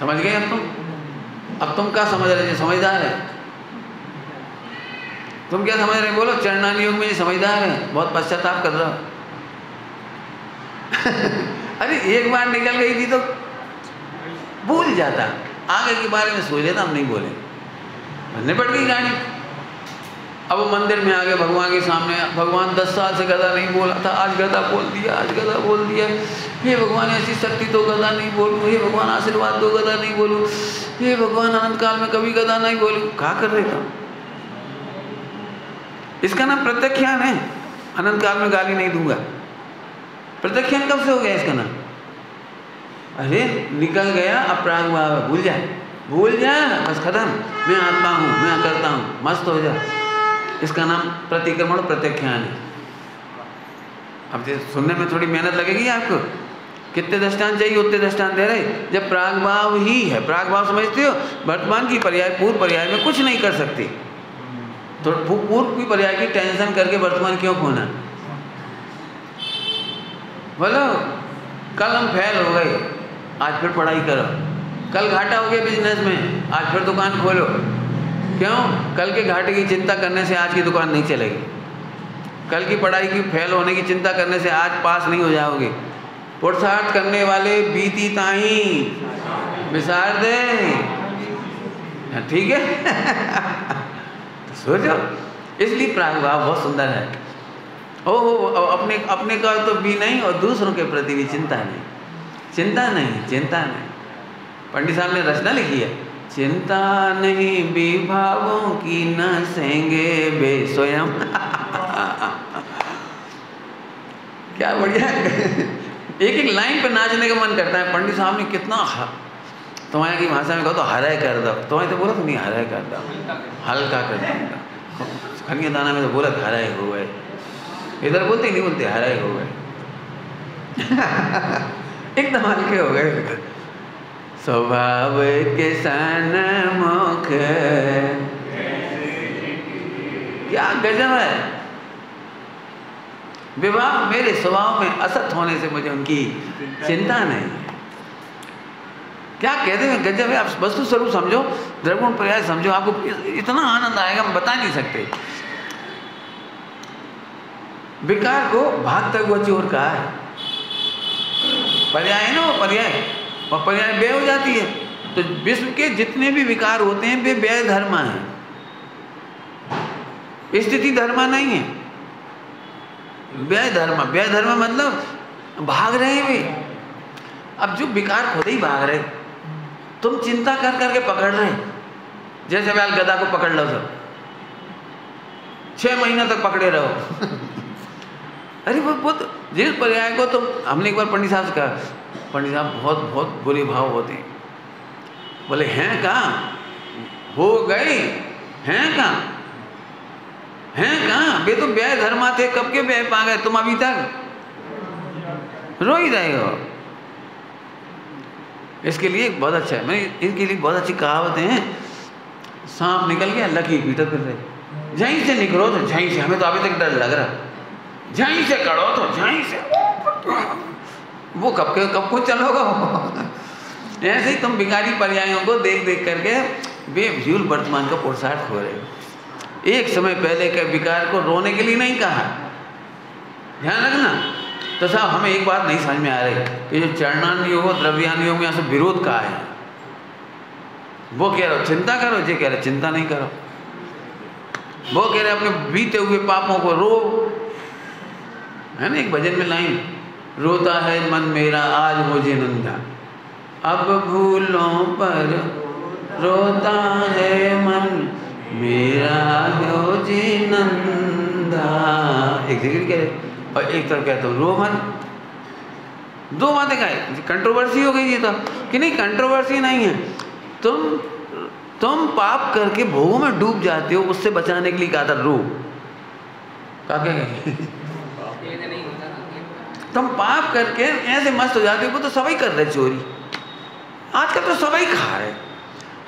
Speaker 1: समझ गए अब तुम क्या समझ रहे, समझदार है? तुम क्या समझ रहे? बोलो। चरणान योग में ये समझदार है, बहुत पश्चाताप कर रहा। अरे एक बार निकल गई थी तो भूल जाता, आगे के बारे में सोच लेता, हम नहीं बोले, निपट गई गाड़ी। अब वो मंदिर में आ गए भगवान के सामने, भगवान 10 साल से गधा नहीं बोला था, आज गधा बोल दिया, आज गधा बोल दिया। हे भगवान ऐसी शक्ति तो गधा नहीं बोलूँ, हे भगवान आशीर्वाद दो गधा नहीं बोलूँ, हे भगवान अनंत काल में कभी गधा नहीं बोलूँ। क्या कर रहे था? इसका नाम प्रत्याख्यान है। अनंत काल में गाली नहीं दूंगा, प्रत्याख्यान कब से हो गया इसका नाम? अरे निकल गया, अपराग भाव, भूल जा, भूल जा, बस खत्म, मैं आत्मा हूँ, मैं करता हूँ, मस्त हो जा। इसका नाम प्रतिक्रमण प्रत्याख्यान है। अब सुनने में थोड़ी मेहनत लगेगी आपको, कितने दृष्टांत चाहिए उतने दृष्टांत दे रहे। जब प्रागभाव ही है, प्रागभाव समझते हो, वर्तमान की पर्याय पूर्व पर्याय में कुछ नहीं कर सकती, तो पूर्व की पर्याय की टेंशन करके वर्तमान क्यों खोना? बोलो, कल हम फेल हो गए, आज फिर पढ़ाई करो। कल घाटा हो गया बिजनेस में, आज फिर दुकान खोलो। क्यों? कल के घाटे की चिंता करने से आज की दुकान नहीं चलेगी। कल की पढ़ाई की फेल होने की चिंता करने से आज पास नहीं हो जाओगे। पुरुषार्थ करने वाले बीती ताही विसार दे, ठीक है? सोचो, इसलिए प्रागभाव बहुत सुंदर है। हो अपने का तो भी नहीं और दूसरों के प्रति भी चिंता नहीं, चिंता नहीं, चिंता नहीं। पंडित साहब ने रचना लिखी है, चिंता नहीं विभावों की न सेंगे बे स्वयं। क्या बढ़िया। एक एक लाइन पे नाचने का मन करता है। पंडित साहब ने कितना, तुम्हारे की भाषा में कहो तो हरे कर दो, तुम्हें तो बोला तो नहीं हरे कर दो, हल्का कर दो। खनिया दाना में तो बोला हरे हो गए, इधर बोलते नहीं बोलते हरे हो गए। एकदम हल्के हो गए। स्वभाव के सन्मुख, क्या गजब है। विवाह मेरे स्वभाव में असत होने से मुझे उनकी चिंता नहीं। क्या कहते हैं, गजब है। आप वस्तु स्वरूप समझो, द्रगुण पर्याय समझो, आपको इतना आनंद आएगा हम बता नहीं सकते। विकार को भागता हुआ चोर कहा है, पर्याय है ना, वो पर्याय, और पर्याय व्यय हो जाती है। तो विश्व के जितने भी विकार होते हैं वे व्यय धर्म है, स्थिति धर्म नहीं है। व्यय धर्म, व्यय धर्म मतलब भाग रहे हैं वे। अब जो विकार खुद ही भाग रहे, तुम चिंता कर करके पकड़ रहे। जैसे बैल गधा को पकड़ लो तो 6 महीना तक पकड़े रहो। अरे वो तो जिस पर्याय को तुम, हमने एक बार पंडित साहब से कहा, पंडित साहब बहुत बहुत बुरे भाव होते हैं। बोले हैं कहाँ, हो गए हैं कहाँ, हैं कहाँ, वे तो व्यय धर्मा थे, कब के व्यय पा गए तुम, अभी तक रो ही रहे हो। इसके लिए बहुत अच्छा है, मैं इनके लिए बहुत अच्छी कहावतें हैं। सांप निकल गया, लकी पीटर फिर रहे, झहीं से निकलो तो झहीं से, हमें तो अभी तक डर लग रहा, झहीं से करो तो झहीं से, वो कब को चलोगा। ऐसे ही तुम विकारी पर्यायों को देख देख करके बेफिजूल वर्तमान का पुरुषार्थ खो रहे हो। एक समय पहले के विकार को रोने के लिए नहीं कहा, ध्यान रखना। तो साहब हमें एक बात नहीं समझ में आ रही कि जो चरणान योग हो, द्रव्यान योग में यहाँ से विरोध कहा है। वो कह रहे हो चिंता करो, जे कह रहे चिंता नहीं करो। वो कह रहे अपने बीते हुए पापों को रो, है ना एक भजन में लाइन, रोता है मन मेरा आज मुझे नंदा, अब भूलों पर रोता है मन मेरा हो जी नंदा। एक जगह कह रहे और एक तरफ कहता हूँ रो मन। दो बातें कहे, कंट्रोवर्सी हो गई ये तो, कि नहीं कंट्रोवर्सी नहीं है। तुम पाप करके भोगों में डूब जाते हो, उससे बचाने के लिए कहा था रो। क्या तुम पाप करके ऐसे मस्त हो जाते हो, वो तो सभी कर रहे चोरी, आजकल तो सभी खा रहे।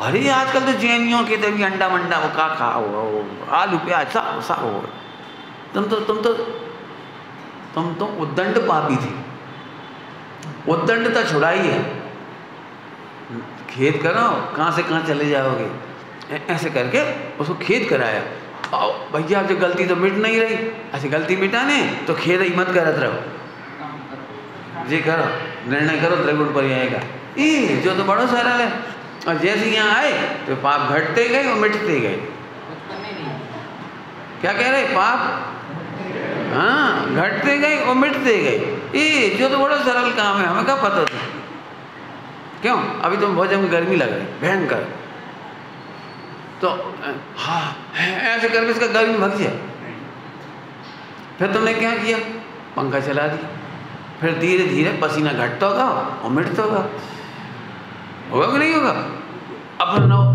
Speaker 1: अरे आजकल तो जैनियों के तो भी अंडा मंडा वो का खा हो, आलू प्याज सा हो। तुम तो उद्दंड पापी थी, उद्दंडता छुड़ाई है। खेद कराओ, कहाँ से कहाँ चले जाओगे, ऐसे करके उसको खेद कराया। आओ भैया जो गलती तो मिट नहीं रही, ऐसी गलती मिटाने तो खेद ही मत करत रहो। जी करो, निर्णय करो, त्रिगुण पर आएगा ये जो तो बड़ो सरल है। और जैसे यहाँ आए तो पाप घटते गए और मिटते गए। क्या कह रहे, पाप हाँ घटते गए और मिटते गए। ये जो तो बड़ा सरल काम है, हमें क्या पता था। क्यों, अभी तुम बहुत जम गर्मी लग रही भयंकर, तो हाँ ऐसे करके इसका गर्मी भग जाए। फिर तुमने क्या किया, पंखा चला दिया, फिर धीरे धीरे पसीना घटता होगा और मिटता होगा कि नहीं होगा। अब सुनाओ,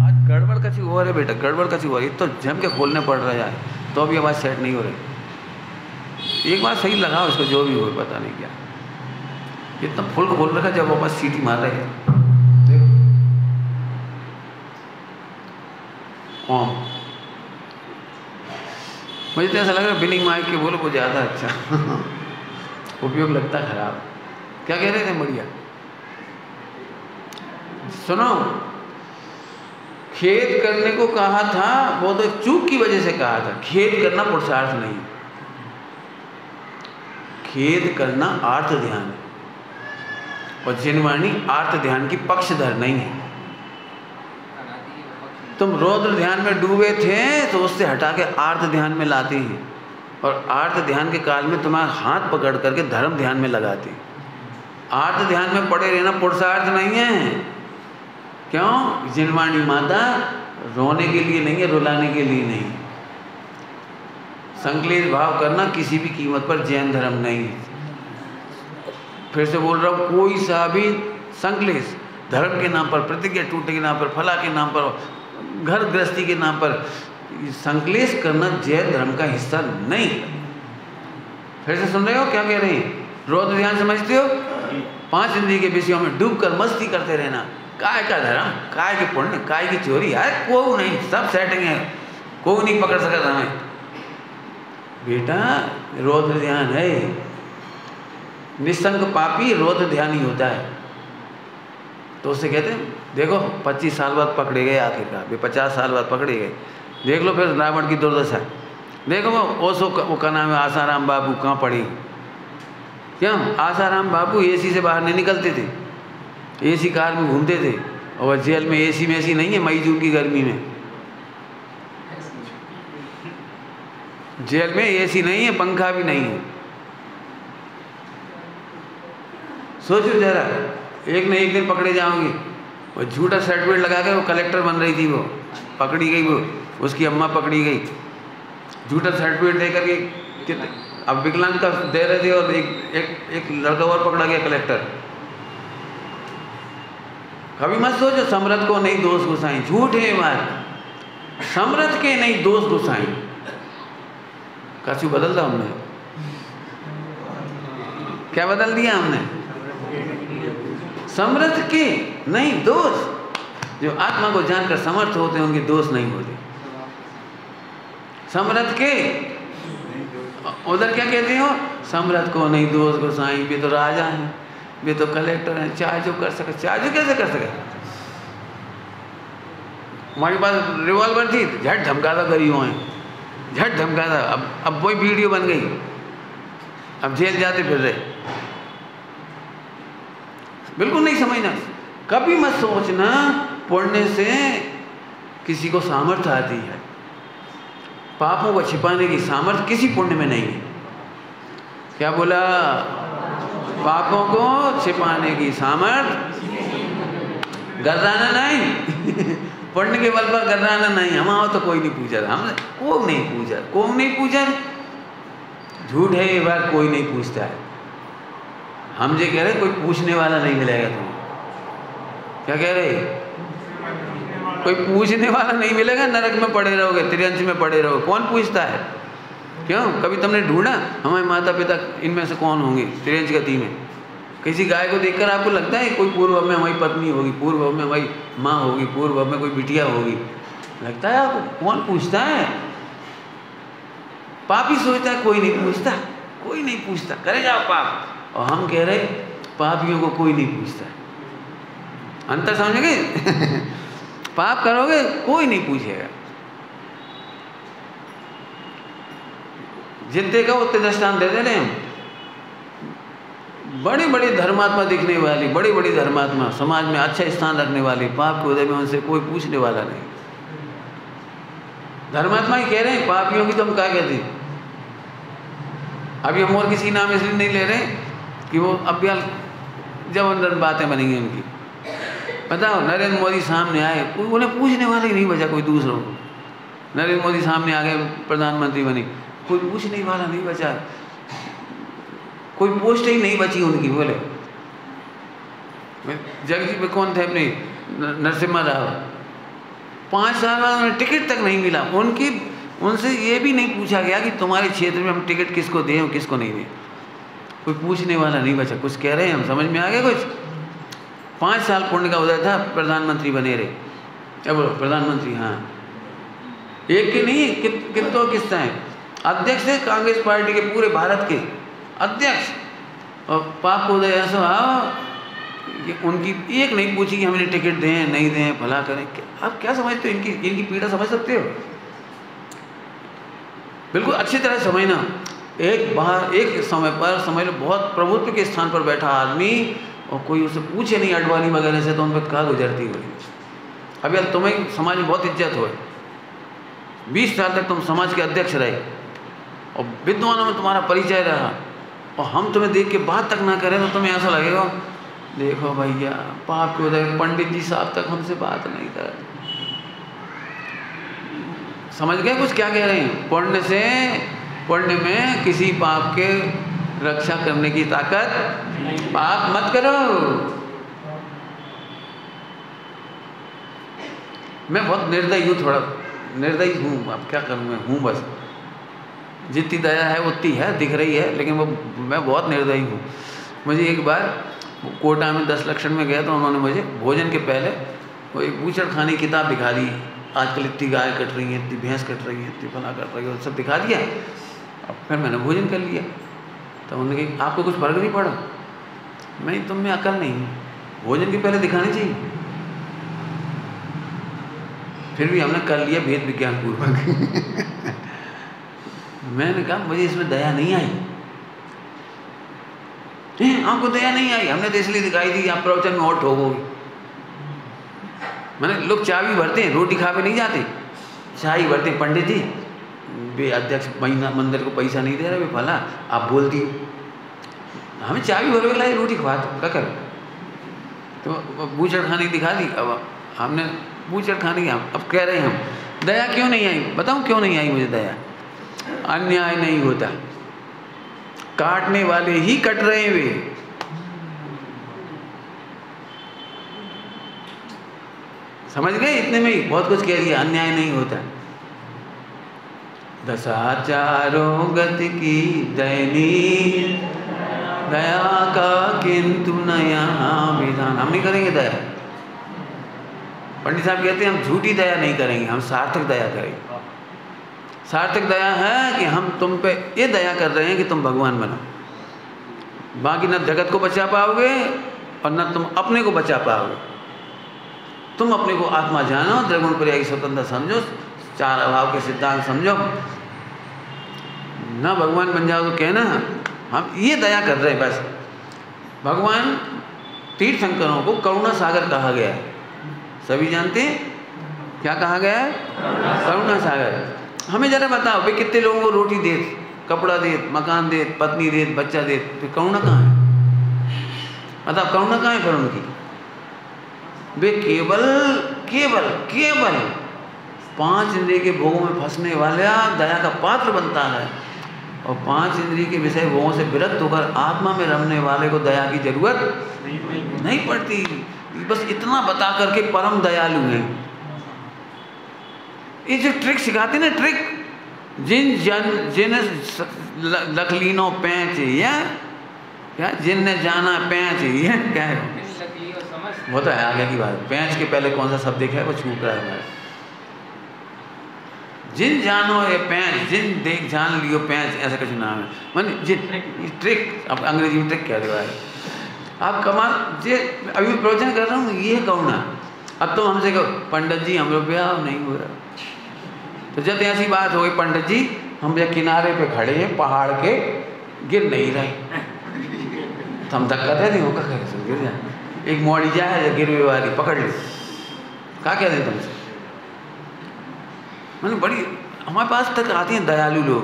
Speaker 1: आज गड़बड़ कची हुआ है बेटा, गड़बड़ कची हुआ है, तो जम के खोलने पड़ रहा है, तो अभी आवाज़ सेट नहीं हो रही। एक बार सही लगाओ इसको, जो भी हो पता नहीं क्या, इतना फुल खोल रखा जब वापस सीटी मार रहे हैं। ओम, मुझे तो ऐसा लग रहा है बिलिंग माइक के बोलो वो ज़्यादा अच्छा उपयोग लगता खराब। क्या कह रहे थे, बढ़िया सुनो। खेद करने को कहा था, वो तो चूक की वजह से कहा था। खेद करना पुरुषार्थ नहीं, खेद करना आर्त ध्यान है, और जिनवाणी आर्त ध्यान की पक्षधर नहीं है। तुम रौद्र ध्यान में डूबे थे तो उससे हटा के आर्त ध्यान में लाते हैं, और आर्त ध्यान के काल में तुम्हारा हाथ पकड़ करके धर्म ध्यान में लगाते हैं। आर्त ध्यान में पड़े रहना पुरुषार्थ नहीं है। क्यों, जिनवाणी माता रोने के लिए नहीं है, रुलाने के लिए नहीं। संक्लेश भाव करना किसी भी कीमत पर जैन धर्म नहीं है। फिर से बोल रहा हूँ, कोई सा भी संक्लेश धर्म के नाम पर, प्रतिज्ञा टूटने के नाम पर, फला के नाम पर, घर गृहस्थी के नाम पर संक्लेश करना जैन धर्म का हिस्सा नहीं। फिर से सुन रहे हो क्या कह रहे हैं, रौद्र ध्यान समझते हो, 5 इंद्रिय के विषयों में डूबकर मस्ती करते रहना। काय का धर्म, काय की पुण्य, काय की चोरी, यार कोई नहीं, सब सेटिंग है, कोई नहीं पकड़ सकता हमें। बेटा रौद्र ध्यान है, निसंग पापी रौद्र ध्यान ही होता है। तो उससे कहते हैं, देखो 25 साल बाद पकड़े गए, आखिरकार वे 50 साल बाद पकड़े गए। देख लो फिर रावण की दुर्दशा, देखो वो ओसो वो का नाम है आसाराम बाबू, कहाँ पड़ी। क्यों, आसाराम बाबू एसी से बाहर नहीं निकलते थे, एसी कार में घूमते थे, और जेल में एसी में नहीं है, मई जून की गर्मी में जेल में एसी नहीं है, पंखा भी नहीं है। सोचो जरा, एक न एक दिन पकड़े जाओगे। वो झूठा सर्टिफिकेट लगा के वो कलेक्टर बन रही थी, वो पकड़ी गई, वो उसकी अम्मा पकड़ी गई, झूठा सर्टिफिकेट दे करके। अब विकलांग का दे रहे थे, और एक लड़का और पकड़ा गया कलेक्टर। कभी मत सोचो समरथ को नहीं दोष घुसाई, झूठ है बात, समरथ के नहीं दोष घुसाई। कछु बदल दिया हमने, क्या बदल दिया हमने, समरथ के नहीं दोष। जो आत्मा को जानकर समर्थ होते हैं उनके दोष नहीं होते। समरथ के उधर क्या कहते हो, समरथ को नहीं दोष गोसाई, वे तो राजा हैं, वे तो कलेक्टर हैं, चाहे जो कर सके, चाहे जो कैसे कर सके। हमारे पास रिवॉल्वर थी, झट धमकाता गरीबों हैं, झट धमकाता। अब वही वीडियो बन गई, अब जेल जाते फिर रहे। बिल्कुल नहीं समझना, कभी मत सोचना पुण्य से किसी को सामर्थ्य आती है। पापों को छिपाने की सामर्थ्य किसी पुण्य में नहीं है। क्या बोला, पापों को छिपाने की सामर्थ्य गर्दाना नहीं पुण्य के बल पर गर्दाना नहीं। हमारा तो कोई नहीं पूछा, हमने कोई नहीं पूछा, झूठ है ये बात, कोई नहीं पूछता है। हम ये कह रहे कोई पूछने वाला नहीं मिलेगा तुम्हें। क्या कह रहे, कोई पूछने वाला नहीं मिलेगा, नरक में पड़े रहोगे, त्रियंश में पड़े रहोगे। कौन पूछता है, क्यों, कभी तुमने ढूंढा हमारे माता पिता इनमें से कौन होंगे त्रियंश गति में, किसी गाय को देखकर आपको लगता है कोई पूर्व में हमारी पत्नी होगी, पूर्व में हमारी माँ होगी, पूर्व में कोई बिटिया होगी? लगता है आपको? कौन पूछता है? पापी सोचता है कोई नहीं पूछता, कोई नहीं पूछता, करे जाओ पाप। और हम कह रहे पापियों को कोई नहीं पूछता। अंतर समझोगे? पाप करोगे कोई नहीं पूछेगा। जितने का उतने दृष्टांत दे रहे हम। बड़े बड़े धर्मात्मा दिखने वाली, बड़ी बड़ी धर्मात्मा, समाज में अच्छा स्थान रखने वाली, पाप के उदय में उनसे कोई पूछने वाला नहीं। धर्मात्मा ही कह रहे हैं, पापियों की तो हम क्या कहते हैं। अभी हम और किसी नाम इसलिए नहीं ले रहे कि वो अब जबरदस्त बातें बनेंगी उनकी। बताओ, नरेंद्र मोदी सामने आए, कोई उन्हें पूछने वाला ही नहीं बचा कोई दूसरों को। नरेंद्र मोदी सामने आ गए, प्रधानमंत्री बने, कोई पूछने वाला नहीं बचा, कोई पोस्ट ही नहीं बची उनकी। बोले जगजीत में कौन थे अपने, नरसिम्हा राव, 5 साल बाद उन्हें टिकट तक नहीं मिला। उनसे ये भी नहीं पूछा गया कि तुम्हारे क्षेत्र में हम टिकट किसको दें और किसको नहीं दें। कोई पूछने वाला नहीं बचा। कुछ कह रहे हैं हम, समझ में आ गया कुछ? 5 साल पुण्य का उदय था, प्रधानमंत्री बने रहे। क्या बोलो, प्रधानमंत्री? हाँ, एक के नहीं, कितनों किस्सा है। अध्यक्ष है कांग्रेस पार्टी के, पूरे भारत के अध्यक्ष, और पाप उदय ऐसा कि उनकी एक नहीं पूछी कि हमें टिकट दें नहीं दें, भला करें। आप क्या समझते हो? इनकी पीड़ा समझ सकते हो? बिल्कुल अच्छी तरह समझना। एक समय पर समझ लो, बहुत प्रभुत्व के स्थान पर बैठा आदमी, और कोई उसे पूछे नहीं अडवाणी वगैरह से, तो उन पर कहाँ गुजरती हुई। अब यार तुम्हें समाज में बहुत इज्जत हो, 20 साल तक तुम समाज के अध्यक्ष रहे, और विद्वानों में तुम्हारा परिचय रहा, और हम तुम्हें देख के बात तक ना करें तो तुम्हें ऐसा लगेगा देखो भैया पाप के उदय, पंडित जी साहब तक हमसे बात नहीं कर। समझ गए कुछ क्या कह रहे हैं? पुण्य में किसी पाप के रक्षा करने की ताकत, पाप मत करो। मैं बहुत निर्दयी हूँ, थोड़ा निर्दयी हूँ, अब क्या करूँ, मैं हूँ बस। जितनी दया है उतनी है, दिख रही है, लेकिन वो मैं बहुत निर्दयी हूँ। मुझे एक बार कोटा में 10 लक्षण में गया तो उन्होंने मुझे भोजन के पहले वो एक बूचड़ खाने की किताब दिखा दी। आजकल इतनी गाय कट रही है, इतनी भैंस कट रही है, इतनी फला कट रही है, सब दिखा दिया। अब फिर मैंने भोजन कर लिया, तो उन्होंने कहा आपको कुछ फर्क नहीं पड़ा? मैं, तुम में अकल नहीं है, भोजन के पहले दिखानी चाहिए। फिर भी हमने कर लिया भेद विज्ञान पूर्वक। मैंने कहा मुझे इसमें दया नहीं आई। आपको दया नहीं आई? हमने तो इसलिए दिखाई थी आप प्रवचन में और ठोकोगे। मैंने, लोग चाय भी भरते हैं, रोटी खा के नहीं जाते, चाय भरते हैं। पंडित जी वे अध्यक्ष महीना मंदिर को पैसा नहीं दे रहे, वे भला आप बोलती हो, हमें चाय भी भरवे लाई, रोटी खवा दो, क्या करो? तो बूचड़ खाने दिखा दी। अब हमने बूचड़ खाने की, अब कह रहे हैं हम दया क्यों नहीं आई? बताऊँ क्यों नहीं आई मुझे दया? अन्याय नहीं होता, काटने वाले ही कट रहे हैं वे। समझ गए? इतने में ही बहुत कुछ कह दिया। अन्याय नहीं होता। दशाचारों गति की दयनीय दया का किंतु न यहाँ विधान। हम नहीं करेंगे दया। पंडित साहब कहते हैं हम झूठी दया नहीं करेंगे, हम सार्थक दया करेंगे। सार्थक दया है कि हम तुम पे ये दया कर रहे हैं कि तुम भगवान बनो। बाकी न जगत को बचा पाओगे और न तुम अपने को बचा पाओगे। तुम अपने को आत्मा जानो, त्रिगुण पर्यायी स्वतंत्र समझो, 4 अभाव के सिद्धांत समझो, न भगवान बन जाओ तो कहना हम ये दया कर रहे हैं बस। भगवान तीर्थंकरों को करुणा सागर कहा गया है, सभी जानते हैं क्या कहा गया है? करुणा सागर। हमें जरा बताओ भाई कितने लोगों को रोटी दे, कपड़ा दे, मकान दे, पत्नी दे, बच्चा दे, तो करुणा कहाँ है? बताओ करुणा कहाँ है फिर उनकी? वे केवल केवल केवल 5 इंद्रिय के भोगों में फंसने वाला दया का पात्र बनता है, और 5 इंद्रिय के विषय भोगों से विरक्त होकर आत्मा में रमने वाले को दया की जरूरत नहीं पड़ती। बस इतना बता करके परम दयालु हैं। ये जो ट्रिक सिखाते ना, ट्रिक जिन लखलीनों पैंच या क्या जिनने जाना पैंच, ये क्या है? वो तो है आगे की बात। पैंच के पहले कौन सा शब्द देखा है वो छूट रहा है हमारा। जिन जानो ये पैंच, जिन देख जान लियो पैंच, ऐसा कुछ नाम है। मान जिन ट्रिक, अब अंग्रेजी में ट्रिक कह रहे हो आप कमाल। जे अभी प्रवचन कर रहा हूँ ये कहूँ ना, अब तो हमसे कहो पंडित जी हम लोग ब्याह नहीं हो रहा, तो जब ऐसी बात हो गई पंडित जी हम ये किनारे पे खड़े हैं पहाड़ के, गिर नहीं रहे, तो हम धक्का दे दें होगा कैसे गिर जाए, एक मोड़ी जाए गिरवे वाली पकड़ ली, क्या कह दें तुमसे। मैंने बड़ी हमारे पास तक आते हैं दयालु लोग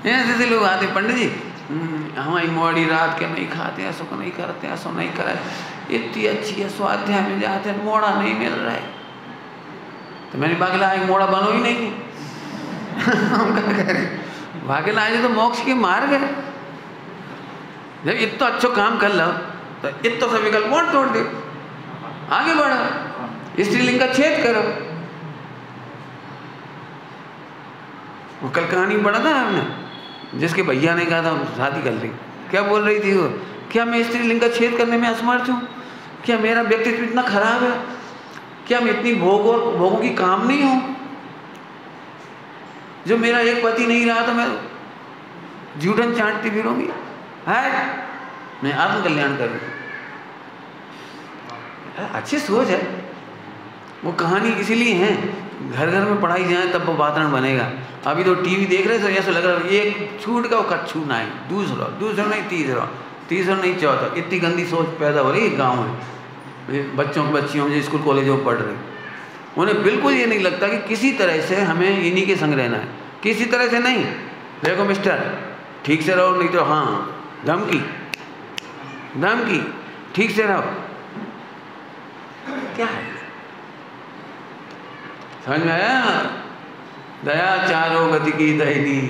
Speaker 1: ऐसे लोग आते, पंडित जी हमारी मोड़ी रात के नहीं खाते, ऐसा को नहीं करते, ऐसा नहीं करे, इतनी अच्छी है स्वाध्याय में जाते हैं मोड़ा नहीं मिल रहा है। तो मैंने बागला एक मोड़ा बनो ही नहीं हम क्या कह रहे बागला आए तो मोक्ष के मार्ग है। जब इतना अच्छा काम कर लो तो इतना सा विकल्प और तोड़ दे, आगे बढ़ो, स्त्रीलिंग का छेद करो। वो कल कहानी पढ़ा था हमने, जिसके भैया ने कहा था शादी कर ली, क्या बोल रही थी वो, क्या मैं स्त्रीलिंग का छेद करने में असमर्थ हूँ, क्या मेरा व्यक्तित्व इतना खराब है, क्या मैं इतनी भोगों की काम नहीं हूँ, जो मेरा एक पति नहीं रहा तो मैं जूठन चाटती फिरूंगी, है मैं आत्मकल्याण कर रही हूँ। अच्छी सोच है। वो कहानी इसीलिए है घर घर में पढ़ाई जाए तब वो वातावरण बनेगा। अभी तो टीवी देख रहे तो ऐसा लग रहा है एक छूट का वो कच्छू ना है, दूसरा नहीं तीसरा नहीं चौथा, इतनी गंदी सोच पैदा हो रही है गाँव में। बच्चियों जो स्कूल कॉलेजों में पढ़ रहे, उन्हें बिल्कुल ये नहीं लगता कि किसी तरह से हमें इन्हीं के संग रहना है, किसी तरह से नहीं। देखो मिस्टर ठीक से रहो, नहीं तो हाँ धमकी ठीक से रहो। क्या है समझ में आया? दया चारों गति की दयनी।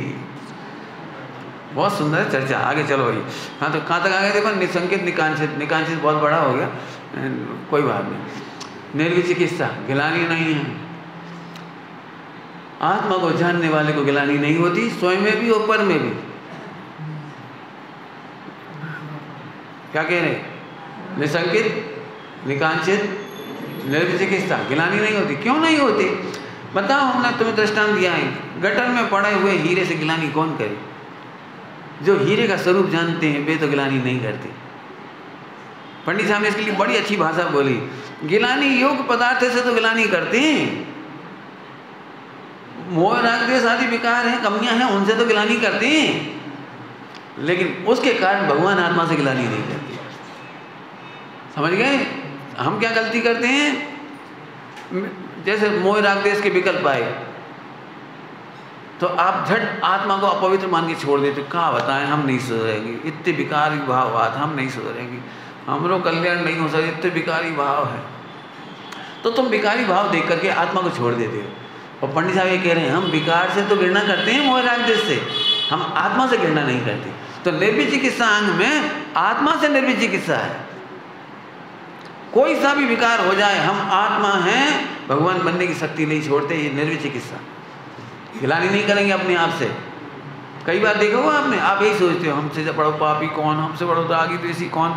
Speaker 1: बहुत सुंदर चर्चा, आगे चलो भाई। हाँ तो कहाँ तक आगे देखो, निसंकित निकांक्षित बहुत बड़ा हो गया, कोई बात नहीं। निर्विचिकित्सा गिलानी नहीं है। आत्मा को जानने वाले को गिलानी नहीं होती, स्वयं में भी और पर में भी। क्या कह रहे? निसंकित निकांक्षित निर्विचिकित्सा गिलानी नहीं होती। क्यों नहीं होती बताओ? हमने तुम्हें दृष्टांत दिया है, गटर में पड़े हुए हीरे से गिलानी कौन करे? जो हीरे का स्वरूप जानते हैं वे तो गिलानी नहीं करते। पंडित साहब ने इसके लिए बड़ी अच्छी भाषा बोली, गिलानी योग पदार्थ से तो गिलानी करते हैं, मोह राग द्वेष आदि विकार हैं, कमियां हैं, उनसे तो गिलानी करते हैं, लेकिन उसके कारण भगवान आत्मा से गिलानी नहीं करते। समझ गए? हम क्या गलती करते हैं, जैसे मोह राग द्वेष के विकल्प आए तो आप झट आत्मा को अपवित्र मान के छोड़ देते। कहाँ बताएं, हम नहीं सुधरेंगे, इतने विकारी भाव बात, हम नहीं सुधरेंगे, हमरो कल्याण नहीं हो सकता, इतने विकारी भाव है। तो तुम विकारी भाव देख करके आत्मा को छोड़ देते हो। और पंडित साहब ये कह रहे हैं हम विकार से तो घृणा करते हैं, मोह राग द्वेष से, हम आत्मा से घृणा नहीं करते। तो निर्विचिकित्सा अंग में आत्मा से निर्विचिकित्सा है। कोई सा भी विकार हो जाए हम आत्मा हैं, भगवान बनने की शक्ति नहीं छोड़ते। ये निर्विचिकित्सा, गिलानी नहीं करेंगे अपने आप से। कई बार देखा हुआ आपने, आप यही सोचते हो हमसे बड़ो पापी कौन, हमसे बड़ो रागी द्वेषी कौन।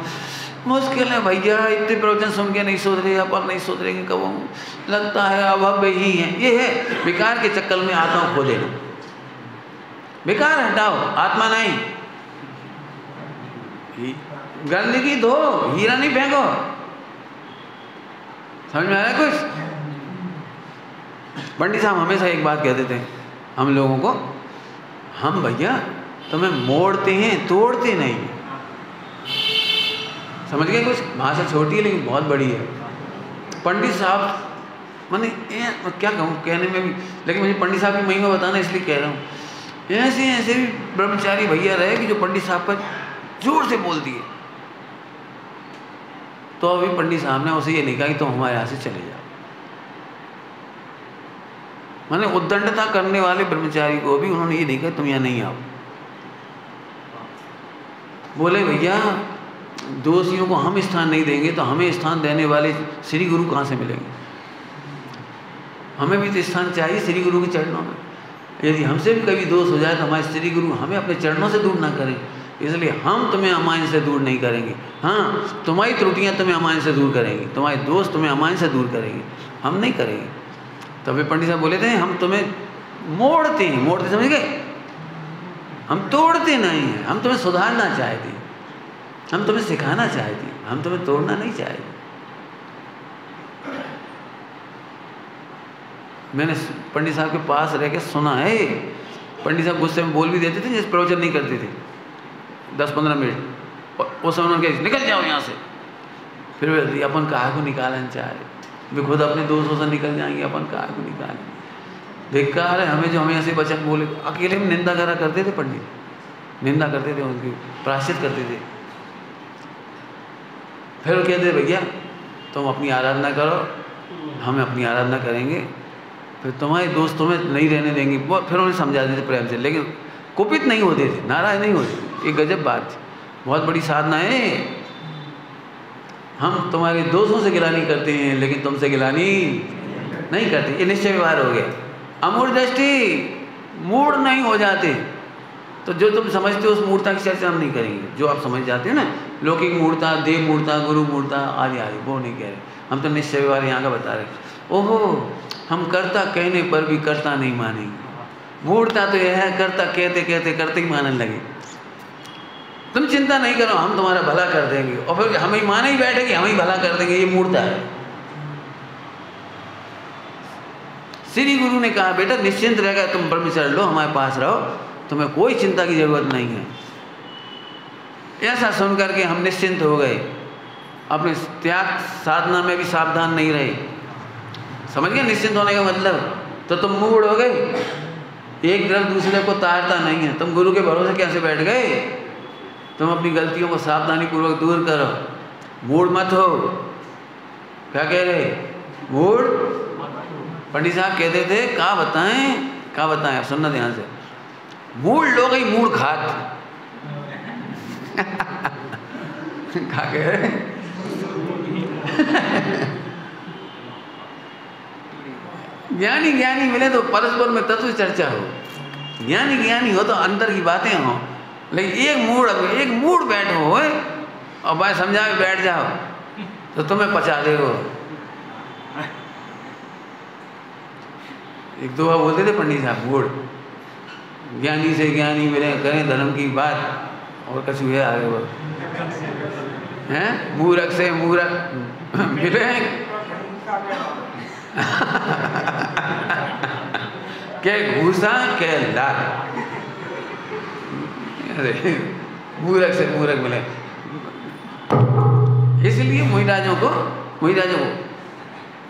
Speaker 1: मुश्किल है भैया, इतने प्रवचन सुन के नहीं सोच रहे, अब नहीं सोचेंगे कब, लगता है अब ही है। ये है विकार के चक्कर में आत्मा को खो देना। विकार हटाओ, आत्मा नहीं। गंदगी धो, हीरा नहीं फेंको। समझ में आया कुछ? पंडित साहब हमेशा एक बात कहते थे हम लोगों को, हम भैया तुम्हें मोड़ते हैं, तोड़ते नहीं। समझ गए? कुछ भाषा छोटी है लेकिन बहुत बड़ी है। पंडित साहब मैंने क्या कहूँ कहने में भी, लेकिन मुझे पंडित साहब की महिमा बताना इसलिए कह रहा हूँ। ऐसे भी ब्रह्मचारी भैया रहे कि जो पंडित साहब पर जोर से बोल दिए, तो अभी पंडित साहब ने उसे ये नहीं कहा कि तुम हमारे यहाँ से चले जाओ। मैंने उद्दंडता करने वाले ब्रह्मचारी को भी उन्होंने ये नहीं कहा तुम यहाँ नहीं आओ। बोले भैया दोषियों को हम स्थान नहीं देंगे तो हमें स्थान देने वाले श्री गुरु कहाँ से मिलेंगे? हमें भी तो स्थान चाहिए श्री गुरु के चरणों में। यदि हमसे भी कभी दोष हो जाए तो हमारे श्री गुरु हमें अपने चरणों से दूर ना करें, इसलिए हम तुम्हें अमान से दूर नहीं करेंगे। हाँ, तुम्हारी त्रुटियां तुम्हें अमान से दूर करेंगी, तुम्हारे दोस्त तुम्हें अमान से दूर करेंगे, हम नहीं करेंगे। तभी पंडित साहब बोले थे हम तुम्हें मोड़ते हैं, मोड़ते समझ गए, हम तोड़ते नहीं हैं, हम तुम्हें सुधारना चाहते, हम तुम्हें सिखाना चाहते, हम तुम्हें तोड़ना नहीं चाहते। मैंने पंडित साहब के पास रह के सुना है, पंडित साहब गुस्से में बोल भी देते थे, जैसे प्रवचन नहीं करते थे 10-15 मिनट, उस समय उन्होंने कहा निकल जाओ यहाँ से। फिर वे अपन कहा को निकालना चाहे, वे खुद अपने दोस्तों से निकल जाएंगे, अपन कहा को निकालेंगे। बेकार है हमें जो हमें ऐसे वचन बोले। अकेले में निंदा करा करते थे पंडित, निंदा करते थे, उनकी प्रायश्चित करते थे। फिर वो कहते भैया तुम अपनी आराधना करो, हम अपनी आराधना करेंगे, फिर तुम्हारे दोस्त तुम्हें नहीं रहने देंगे। वो फिर उन्हें समझा देते प्रेम से, लेकिन कुपित नहीं होते थे, नाराज नहीं होते थे। एक गजब बात थी, बहुत बड़ी साधना है। हम तुम्हारे दोस्तों से गिलानी करते हैं लेकिन तुमसे गिलानी नहीं करते, ये निश्चय व्यवहार हो गया। अमूढ़ दृष्टि, मूढ़ नहीं हो जाते। तो जो तुम समझते हो उस मूर्ता की चर्चा हम नहीं करेंगे। जो आप समझ जाते हो ना, लौकिक मूर्ता, देव मूर्ता, गुरु मूर्ता आदि आदि, वो नहीं कह रहे। हम तो निश्चय व्यवहार यहाँ का बता रहे। ओहो, हम कर्ता कहने पर भी कर्ता नहीं मानेंगे। मूर्ता तो यह है, कर्ता कहते कहते करते ही मानने लगे। तुम चिंता नहीं करो, हम तुम्हारा भला कर देंगे, और फिर हमें माने ही बैठेगी, हम ही भला कर देंगे, ये मूर्ता है। श्री गुरु ने कहा बेटा निश्चिंत रहेगा, तुम ब्रह्मचर्य लो, हमारे पास रहो, तुम्हें कोई चिंता की जरूरत नहीं है। ऐसा सुन करके हम निश्चिंत हो गए, अपने त्याग साधना में भी सावधान नहीं रहे। समझ गए निश्चिंत होने का मतलब? तो तुम मूढ़ हो गए, एक ग्रह दूसरे को तारता नहीं है। तुम गुरु के भरोसे कैसे बैठ गए? तुम अपनी गलतियों को सावधानी पूर्वक दूर करो, मूढ़ मत हो। क्या कह रहे? मूढ़। पंडित साहब कहते थे क्या बताएं, सुनना ध्यान से। मूढ़ लोग ही मूढ़ खात। क्या कह रहे? ज्ञानी मिले तो परस्पर में तत्व चर्चा हो, ज्ञानी हो तो अंदर की बातें हो। लेकिन एक मूढ़ बैठो और भाई समझा के बैठ जाओ तो तुम्हें पचा देगा। एक दो बार बोलते थे पंडित साहब, मूढ़ ज्ञानी से ज्ञानी मिले, करें धर्म की बात, और कछु है आगे वो हैं, मूर्ख से मूर्ख मिले के घूसा के लाल। मूर्ख से मूर्ख मिले। इसलिए मुहिराजों को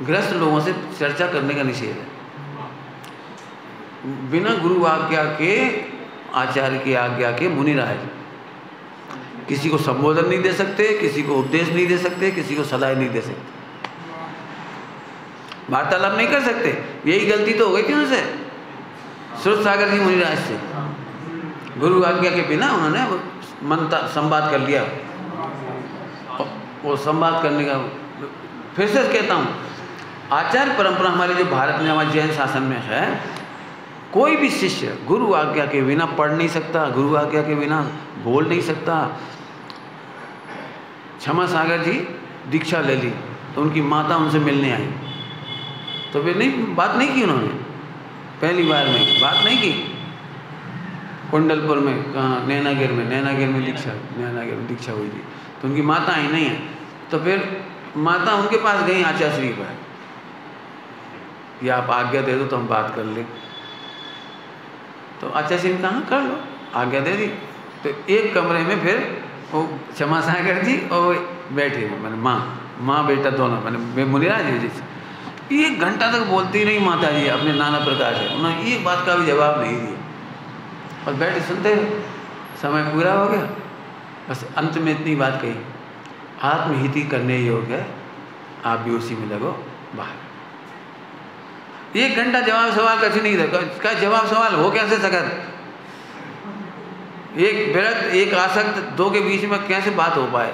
Speaker 1: ग्रस्त लोगों से चर्चा करने का निषेध है। बिना गुरु आज्ञा के, आचार्य की आज्ञा के मुनिराज किसी को संबोधन नहीं दे सकते, किसी को उपदेश नहीं दे सकते, किसी को सलाह नहीं दे सकते, वार्तालाप नहीं कर सकते। यही गलती तो हो गई थी उनसे, श्रुत सागर जी मुनिराज से। गुरु आज्ञा के बिना उन्होंने मंत्र संवाद कर लिया। वो संवाद करने का, फिर से कहता हूँ, आचार्य परंपरा हमारे जो भारत में, हमारे जैन शासन में है, कोई भी शिष्य गुरु आज्ञा के बिना पढ़ नहीं सकता, गुरु आज्ञा के बिना बोल नहीं सकता। क्षमा सागर जी दीक्षा ले ली तो उनकी माता उनसे मिलने आई, तो फिर बात नहीं की उन्होंने, पहली बार में बात नहीं की। कुंडलपुर में, कहाँ, नैनागिर में दीक्षा हुई थी, तो उनकी माता आई नहीं है। तो फिर माता उनके पास गई आचार्य श्री पर, या आप आज्ञा दे दो तो हम बात कर ले। तो आचार्य श्री ने कहा कर लो, आज्ञा दे दी। तो एक कमरे में फिर वो क्षमा सागर जी और बैठे, मैंने माँ बेटा दोनों, मैंने मुनिराज जी से 1 घंटा तक बोलती रही माता जी अपने नाना प्रकार से। उन्होंने एक बात का भी जवाब नहीं दिया और बैठे सुनते। समय पूरा हो गया, बस अंत में इतनी बात कही, आत्महिति करने योग्य है, आप भी उसी में लगो बाहर। 1 घंटा जवाब सवाल कछु नहीं था। का जवाब सवाल हो कैसे सकत? एक विरक्त एक आसक्त दो के बीच में कैसे बात हो पाए?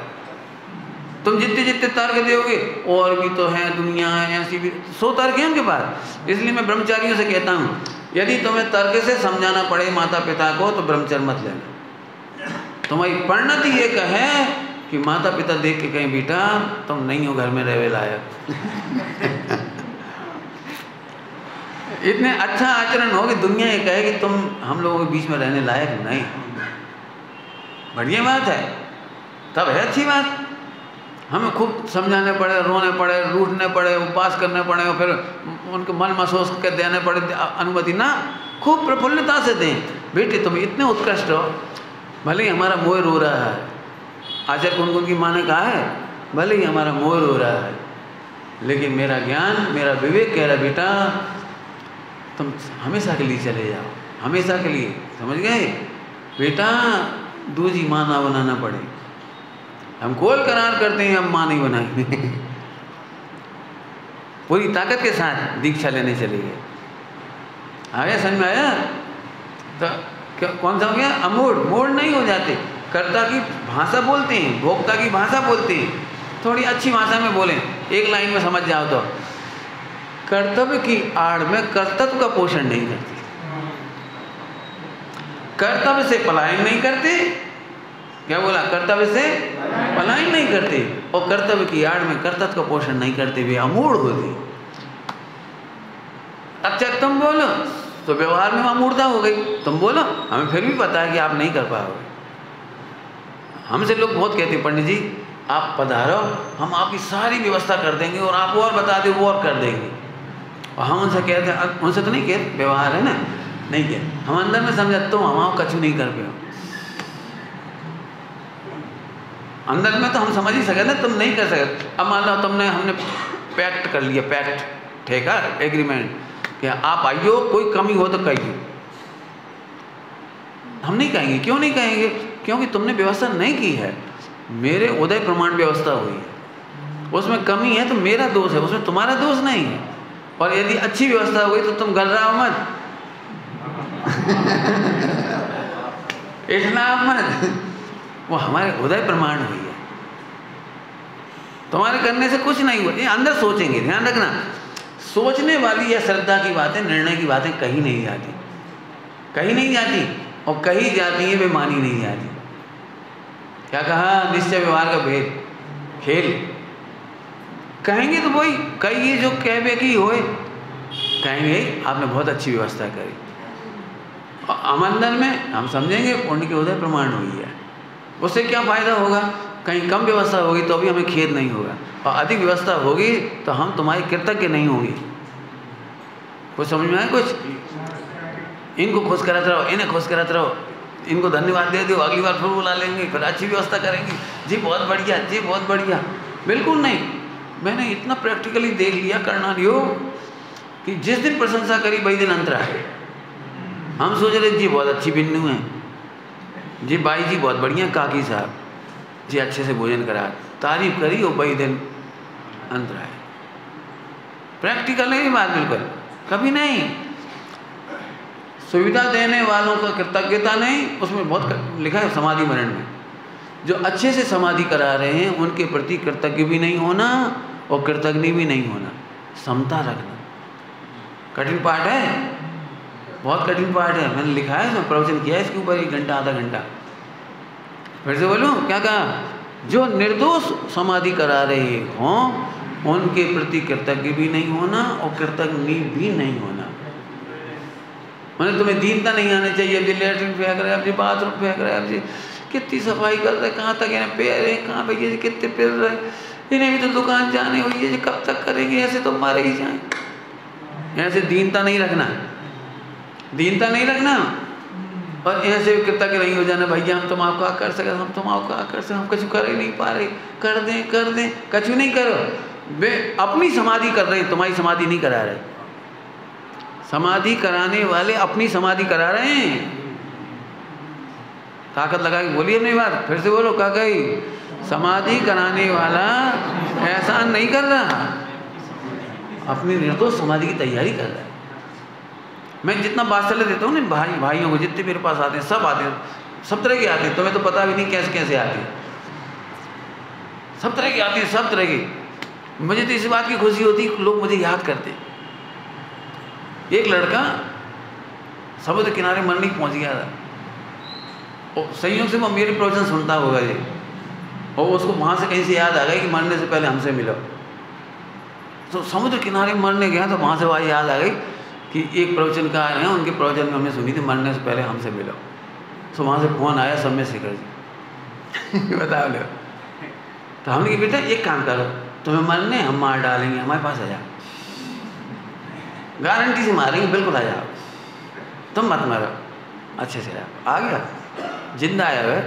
Speaker 1: तुम जितने तर्क दोगे, और भी तो है दुनिया है ऐसी भी, 100 तर्क है उनके पास। इसलिए मैं ब्रह्मचारियों से कहता हूँ, यदि तुम्हें तर्क से समझाना पड़े माता पिता को तो ब्रह्मचर्य मत लेना। तुम्हारी परिणति ये कहे कि माता पिता देख के कहें बेटा तुम नहीं हो घर में रहने लायक। इतने अच्छा आचरण हो कि दुनिया ये कहे कि तुम हम लोगों के बीच में रहने लायक नहीं। बढ़िया बात है, तब है अच्छी बात। हमें खूब समझाने पड़े, रोने पड़े, रूठने पड़े, उपवास करने पड़े और फिर उनके मन महसूस कर देने पड़े अनुमति ना, खूब प्रफुल्लता से दें। बेटे तुम इतने उत्कृष्ट हो, भले ही हमारा मोह रो रहा है। आचार्य कुंदकुंद की माँ ने कहा है भले ही हमारा मोह रो रहा है, लेकिन मेरा ज्ञान मेरा विवेक कह रहा बेटा तुम हमेशा के लिए चले जाओ, हमेशा के लिए। समझ गए बेटा, दूजी माँ ना बनाना पड़े। हम कोल करार करते हैं, हम माँ नहीं बनाएंगे। पूरी ताकत के साथ दीक्षा लेने चले गए। आया समझ में आया? तो कौन सा हो गया? अमूढ़। मूढ़ नहीं हो जाते, कर्ता की भाषा बोलते हैं, भोक्ता की भाषा बोलते हैं। थोड़ी अच्छी भाषा में बोलें, एक लाइन में समझ जाओ तो। कर्तव्य की आड़ में कर्तव्य का पोषण नहीं करते, कर्तव्य से पलायन नहीं करते। क्या बोला? कर्तव्य से पलायन नहीं करते और कर्तव्य की आड़ में कर्तव्य का पोषण नहीं करते, वे अमूढ़ होते। अच्छा तुम बोलो तो व्यवहार में अमूढ़ता हो गई। तुम बोलो, हमें फिर भी पता है कि आप नहीं कर पाओगे। हमसे लोग बहुत कहते पंडित जी आप पधारो, हम आपकी सारी व्यवस्था कर देंगे और आप और बता दो वो और कर देंगे। और हम उनसे कहते हैं, उनसे तो नहीं कहते, व्यवहार है ना, नहीं कहते। हम अंदर में समझा तुम हम कछु नहीं कर पाओ। अंदर में तो हम समझ ही सके ना तुम नहीं कर सकते। अब मान लो हमने पैक्ट कर लिया, पैक्ट ठेका एग्रीमेंट कि आप आइयो, कोई कमी हो तो कहिए। हम नहीं कहेंगे। क्यों नहीं कहेंगे? क्योंकि तुमने व्यवस्था नहीं की है। मेरे उदय प्रमाण व्यवस्था हुई है, उसमें कमी है तो मेरा दोष है, उसमें तुम्हारा दोष नहीं है। और यदि अच्छी व्यवस्था हो गई तो तुम गलराओ मत, इठलाओ मत, वो हमारे उदय प्रमाण हुई है। तुम्हारे करने से कुछ नहीं हुआ। ये अंदर सोचेंगे, ध्यान रखना। सोचने वाली या श्रद्धा की बातें, निर्णय की बातें कहीं नहीं जाती, कहीं नहीं जाती। और कहीं जाती है वे मानी नहीं जाती। क्या कहा? निश्चय व्यवहार का भेद खेल। कहेंगे तो वही कहिए जो कहवे की होए, कहेंगे आपने बहुत अच्छी व्यवस्था करी। और अमंदन में हम समझेंगे पुण्य के उदय प्रमाण हुई है। उससे क्या फायदा होगा? कहीं कम व्यवस्था होगी तो भी हमें खेद नहीं होगा, और अधिक व्यवस्था होगी तो हम तुम्हारी कृतज्ञ नहीं होंगे। कुछ समझ में आया? कुछ इनको खुश कराते रहो, इन्हें खुश कराते रहो, इनको धन्यवाद दे दो, अगली बार फिर बुला लेंगे, फिर अच्छी व्यवस्था करेंगे, जी बहुत बढ़िया, जी बहुत बढ़िया। बिल्कुल नहीं। मैंने इतना प्रैक्टिकली देख लिया कर्णालियो कि जिस दिन प्रशंसा करी वही दिन अंतरा है। हम सोच रहे जी बहुत अच्छी बिन्नू है, जी बाई जी बहुत बढ़िया काकी साहब जी, अच्छे से भोजन करा, तारीफ करी और वही दिन अंतरा है। प्रैक्टिकल है ये बात, बिल्कुल कभी नहीं। सुविधा देने वालों का कृतज्ञता नहीं, उसमें बहुत लिखा है समाधि मरण में। जो अच्छे से समाधि करा रहे हैं उनके प्रति कृतज्ञ भी नहीं होना और कृतज्ञ भी नहीं होना, समता रखना। कठिन पाठ है, बहुत कठिन पाठ है। मैंने लिखा है, मैं प्रवचन किया है इसके ऊपर 1 घंटा आधा घंटा। फिर से बोलूं, क्या कहा? जो निर्दोष समाधि करा रहे हों उनके प्रति कृतज्ञ भी नहीं होना और कृतज्ञ भी नहीं होना। मैंने तुम्हें दीनता नहीं आनी चाहिए। अब जी लेटरिन फेंक रहे, अब जी बाथरूम फेंक रहे, अब जी कितनी सफाई कर रहे, कहाँ तक इन्हें पैर है, कहाँ भैया जी कितने पैर रहे, इन्हें भी तो दुकान जाने हुई है जी, कब तक करेंगे? ऐसे तो मारे ही जाए। ऐसे दीनता नहीं रखना, दीनता नहीं रखना। और ऐसे कृतज्ञ नहीं हो जाना, भैया हम तुम आपका कर सके, हम तुम आपका कर सके, हम कुछ कर ही नहीं पा रहे, कर दें कुछ नहीं करो। वे अपनी समाधि कर रहे हैं, तुम्हारी समाधि नहीं करा रहे। समाधि कराने वाले अपनी समाधि करा रहे हैं। ताकत लगा के बोलिए अपनी बात, फिर से बोलो। क्या कही? समाधि कराने वाला ऐसा नहीं कर रहा, अपनी निर्दोष समाधि की तैयारी कर रहा है। मैं जितना वात्सल्य देता हूँ ना भाइयों को, जितने मेरे पास आते हैं सब आते हैं, सब तरह के आते हैं। तुम्हें तो पता भी नहीं कैसे कैसे आते हैं, सब तरह के आते हैं, सब तरह के। मुझे तो इस बात की खुशी होती है लोग मुझे याद करते। एक लड़का समुद्र किनारे मरने पहुँच गया था, और संयोग से वो मेरे प्रवचन सुनता होगा ये, और उसको वहाँ से कहीं से याद आ गई कि मरने से पहले हमसे मिलो। तो समुद्र किनारे मरने गया तो वहाँ से वह याद आ गई कि एक प्रवचनकार हैं, उनके प्रवचन में हमने सुनी थी मरने से पहले हमसे मिलो। तो वहाँ से फ़ोन आया सोमेशेखर जी बता लो। तो हमने कहा बेटा एक काम करो, तुम्हें मरने हम मार डालेंगे, हमारे पास आ जाओ, गारंटी से मारेंगे, बिल्कुल आ जाओ, तुम मत मरो, अच्छे से आ गया, जिंदा आया है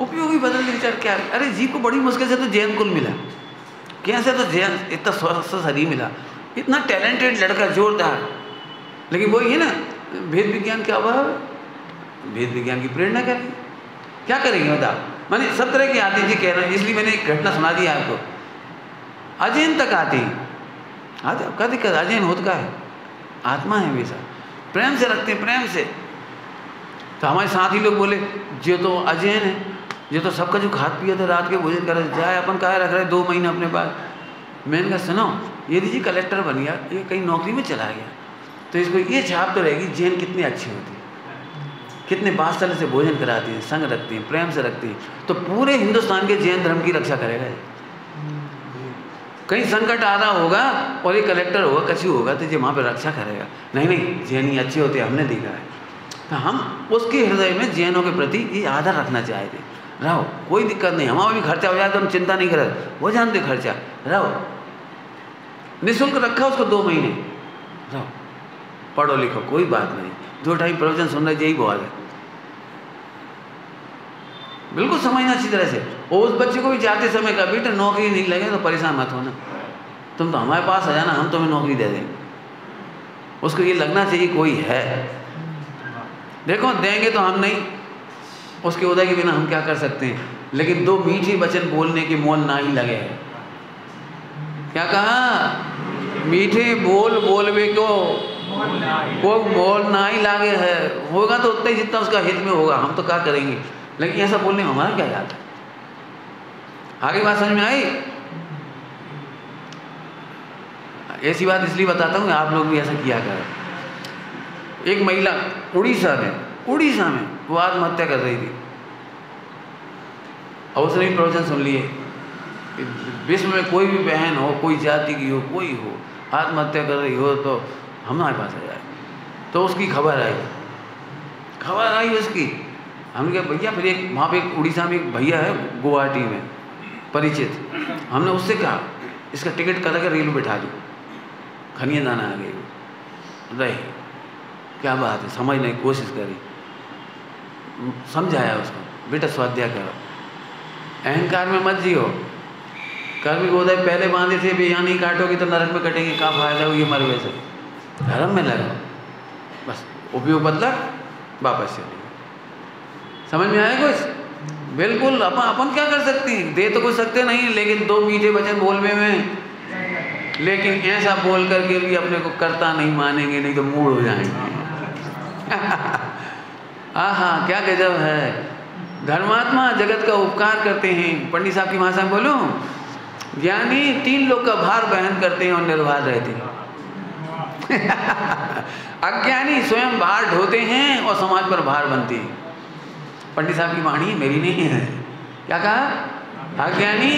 Speaker 1: उपयोगी बदल विचार क्या? अरे जीव को बड़ी मुश्किल से तो जैन कुल मिला, कैसे तो जैन इतना स्वस्थ शरीर मिला, इतना टैलेंटेड लड़का, जोरदार। लेकिन वही है ना, भेद विज्ञान क्या हुआ, भेद विज्ञान की प्रेरणा करेंगे, क्या करेंगे बताओ? मैंने सब तरह की आती जी कह रहे हैं, इसलिए मैंने एक घटना सुना दी आपको। अजैन तक आती आते, क्या दिक्कत? अजैन होता है, आत्मा है हमेशा, प्रेम से रखते हैं, प्रेम से। तो हमारे साथी लोग बोले जो तो अजैन है, जो तो सबका जो खाद पिया था रात के भोजन कर जाए, अपन कहा रख रहे 2 महीने अपने पास। मैंने कहा सुनो, यदि जी कलेक्टर बन गया, ये कहीं नौकरी में चला गया, तो इसको ये छाप तो रहेगी जैन कितनी अच्छी होती है, कितने बात्सल्य से भोजन कराती हैं, संग रखती हैं, प्रेम से रखती हैं। तो पूरे हिंदुस्तान के जैन धर्म की रक्षा करेगा ये। कहीं संकट आ रहा होगा और ये कलेक्टर होगा, कछु होगा, तो ये वहाँ पर रक्षा करेगा। नहीं नहीं, जैन ही अच्छे होते हैं, हमने देखा है। तो हम उसके हृदय में जैनों के प्रति ये आदर रखना चाहते, रहो, कोई दिक्कत नहीं, हमारा भी खर्चा हो जाए तो हम चिंता नहीं करें, वो जानते खर्चा, रहो, निःशुल्क रखा उसको 2 महीने, रहो, पढ़ो लिखो, कोई बात नहीं, 2-2.5 प्रवचन सुन रहे, यही बहुत है। बिल्कुल समझना अच्छी तरह से। और उस बच्चे को भी जाते समय का, बेटा नौकरी नहीं लगे तो परेशान मत होना, तुम तो हमारे पास आ जाना, हम तुम्हें नौकरी दे देंगे। उसको ये लगना चाहिए कोई है। देखो देंगे तो हम नहीं, उसके उदय के बिना हम क्या कर सकते हैं, लेकिन 2 मीठे वचन बोलने के मोल ना ही लगे है। क्या कहा? मीठे बोल बोलवे को मोल ना ही लागे है। होगा तो उतना ही जितना उसका हित में होगा, हम तो क्या करेंगे, लेकिन ऐसा बोलने में हमारा क्या जाता है। आगे बात समझ में आई? ऐसी बात इसलिए बताता हूँ आप लोग भी ऐसा किया करें। एक महिला उड़ीसा में वो आत्महत्या कर रही थी, और उसने भी प्रवचन सुन लिए, विश्व में कोई भी बहन हो, कोई जाति की हो, कोई हो, आत्महत्या कर रही हो तो हमारे पास आ जाए। तो उसकी खबर आई उसकी। हमने कहा भैया, फिर एक वहाँ पे एक उड़ीसा में एक भैया है गुवाहाटी में परिचित, हमने उससे कहा इसका टिकट करा के रेल में बैठा दो, खनिया दाना आ गई रही, क्या बात है, समझने की कोशिश करी, समझाया उसको, बेटा स्वाध्याय करो, अहंकार में मत जियो, कर्म के उदय पहले बांधे थे, भी यहाँ नहीं काटोगे तो नरक में कटेंगे, क्या फायदा हो ये मरवे से, धर्म में लगो, बस उपयोग बदला वापस चले। समझ में आया कुछ? बिल्कुल। अपन क्या कर सकते हैं, दे तो कुछ सकते नहीं, लेकिन 2 मीठे वचन बोलने में, लेकिन ऐसा बोल करके भी अपने को कर्ता नहीं मानेंगे, नहीं तो मूड हो जाएंगे। हाँ, क्या गजब है। धर्मात्मा जगत का उपकार करते हैं। पंडित साहब की भाषा में बोलूं, ज्ञानी 3 लोग का भार वहन करते हैं और निर्भर रहते हैं। अज्ञानी स्वयं भार ढोते हैं और समाज पर भार बनते हैं। पंडित साहब की वाणी है, मेरी नहीं है। क्या कहा? अज्ञानी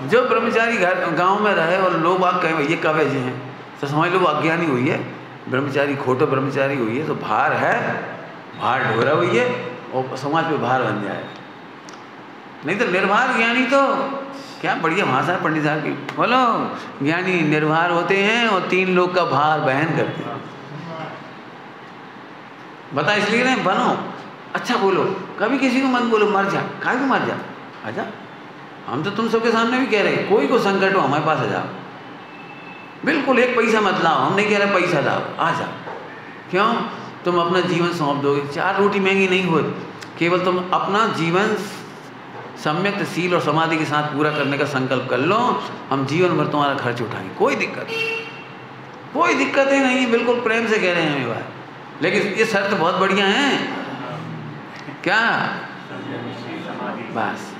Speaker 1: जो ब्रह्मचारी घर गांव में रहे और लोग बाग कहें ये कवे जी हैं, तो समझ लो वो अज्ञानी हुई है, ब्रह्मचारी खोटो ब्रह्मचारी हुई है, तो भार है, भार ढोरा हुई है और समाज पे भार बन जाए। नहीं तो निर्भर ज्ञानी तो क्या बढ़िया भाषा है पंडित साहब की। बोलो, ज्ञानी निर्भर होते हैं और 3 लोग का भार वहन करते हैं। बता इसलिए नहीं बनो, अच्छा बोलो, कभी किसी को मत बोलो मर जा, काहे को मर जा, आजा। हम तो तुम सबके सामने भी कह रहे हैं, कोई को संकट हो हमारे पास आ जाओ, बिल्कुल 1 पैसा मत लाओ, हम नहीं कह रहे पैसा लाओ, आ जाओ। क्यों? तुम अपना जीवन सौंप दोगे, 4 रोटी महंगी नहीं हो, केवल तुम अपना जीवन सम्यक शील और समाधि के साथ पूरा करने का संकल्प कर लो, हम जीवन भर तुम्हारा खर्च उठाएंगे, कोई दिक्कत ही नहीं, बिल्कुल प्रेम से कह रहे हैं ये बात। लेकिन ये शर्त बहुत बढ़िया है, क्या? बस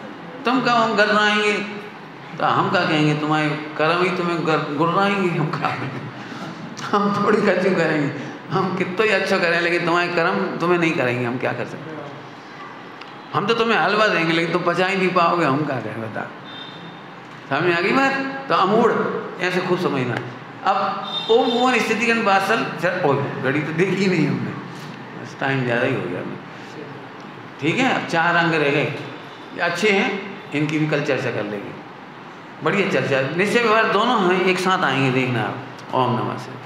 Speaker 1: तुम कहो हम घर आएंगे, तो हम क्या कहेंगे, तुम्हारे कर्म ही तुम्हें गुर्राएंगे, हम क्या करेंगे, हम थोड़ी कच्चू करेंगे, हम कितना ही अच्छा करें लेकिन तुम्हारे कर्म तुम्हें नहीं करेंगे, हम क्या कर सकते हैं। हम तो तुम्हें हलवा देंगे लेकिन तुम पचा ही नहीं पाओगे, हम क्या करें बता। समझ में आ गई बात। तो अमूढ़ ऐसे खुद समझना। अब वो मोहन स्थिति के बासल घड़ी तो देखी नहीं हमने, बस टाइम ज़्यादा ही हो गया हमें। ठीक है, अब 4 अंग रह गए, अच्छे हैं, इनकी भी कल चर्चा कर लेंगे। बढ़िया चर्चा, निश्चय व्यवहार दोनों हैं एक साथ आएंगे, देखना आप। ओम नमः शिवाय।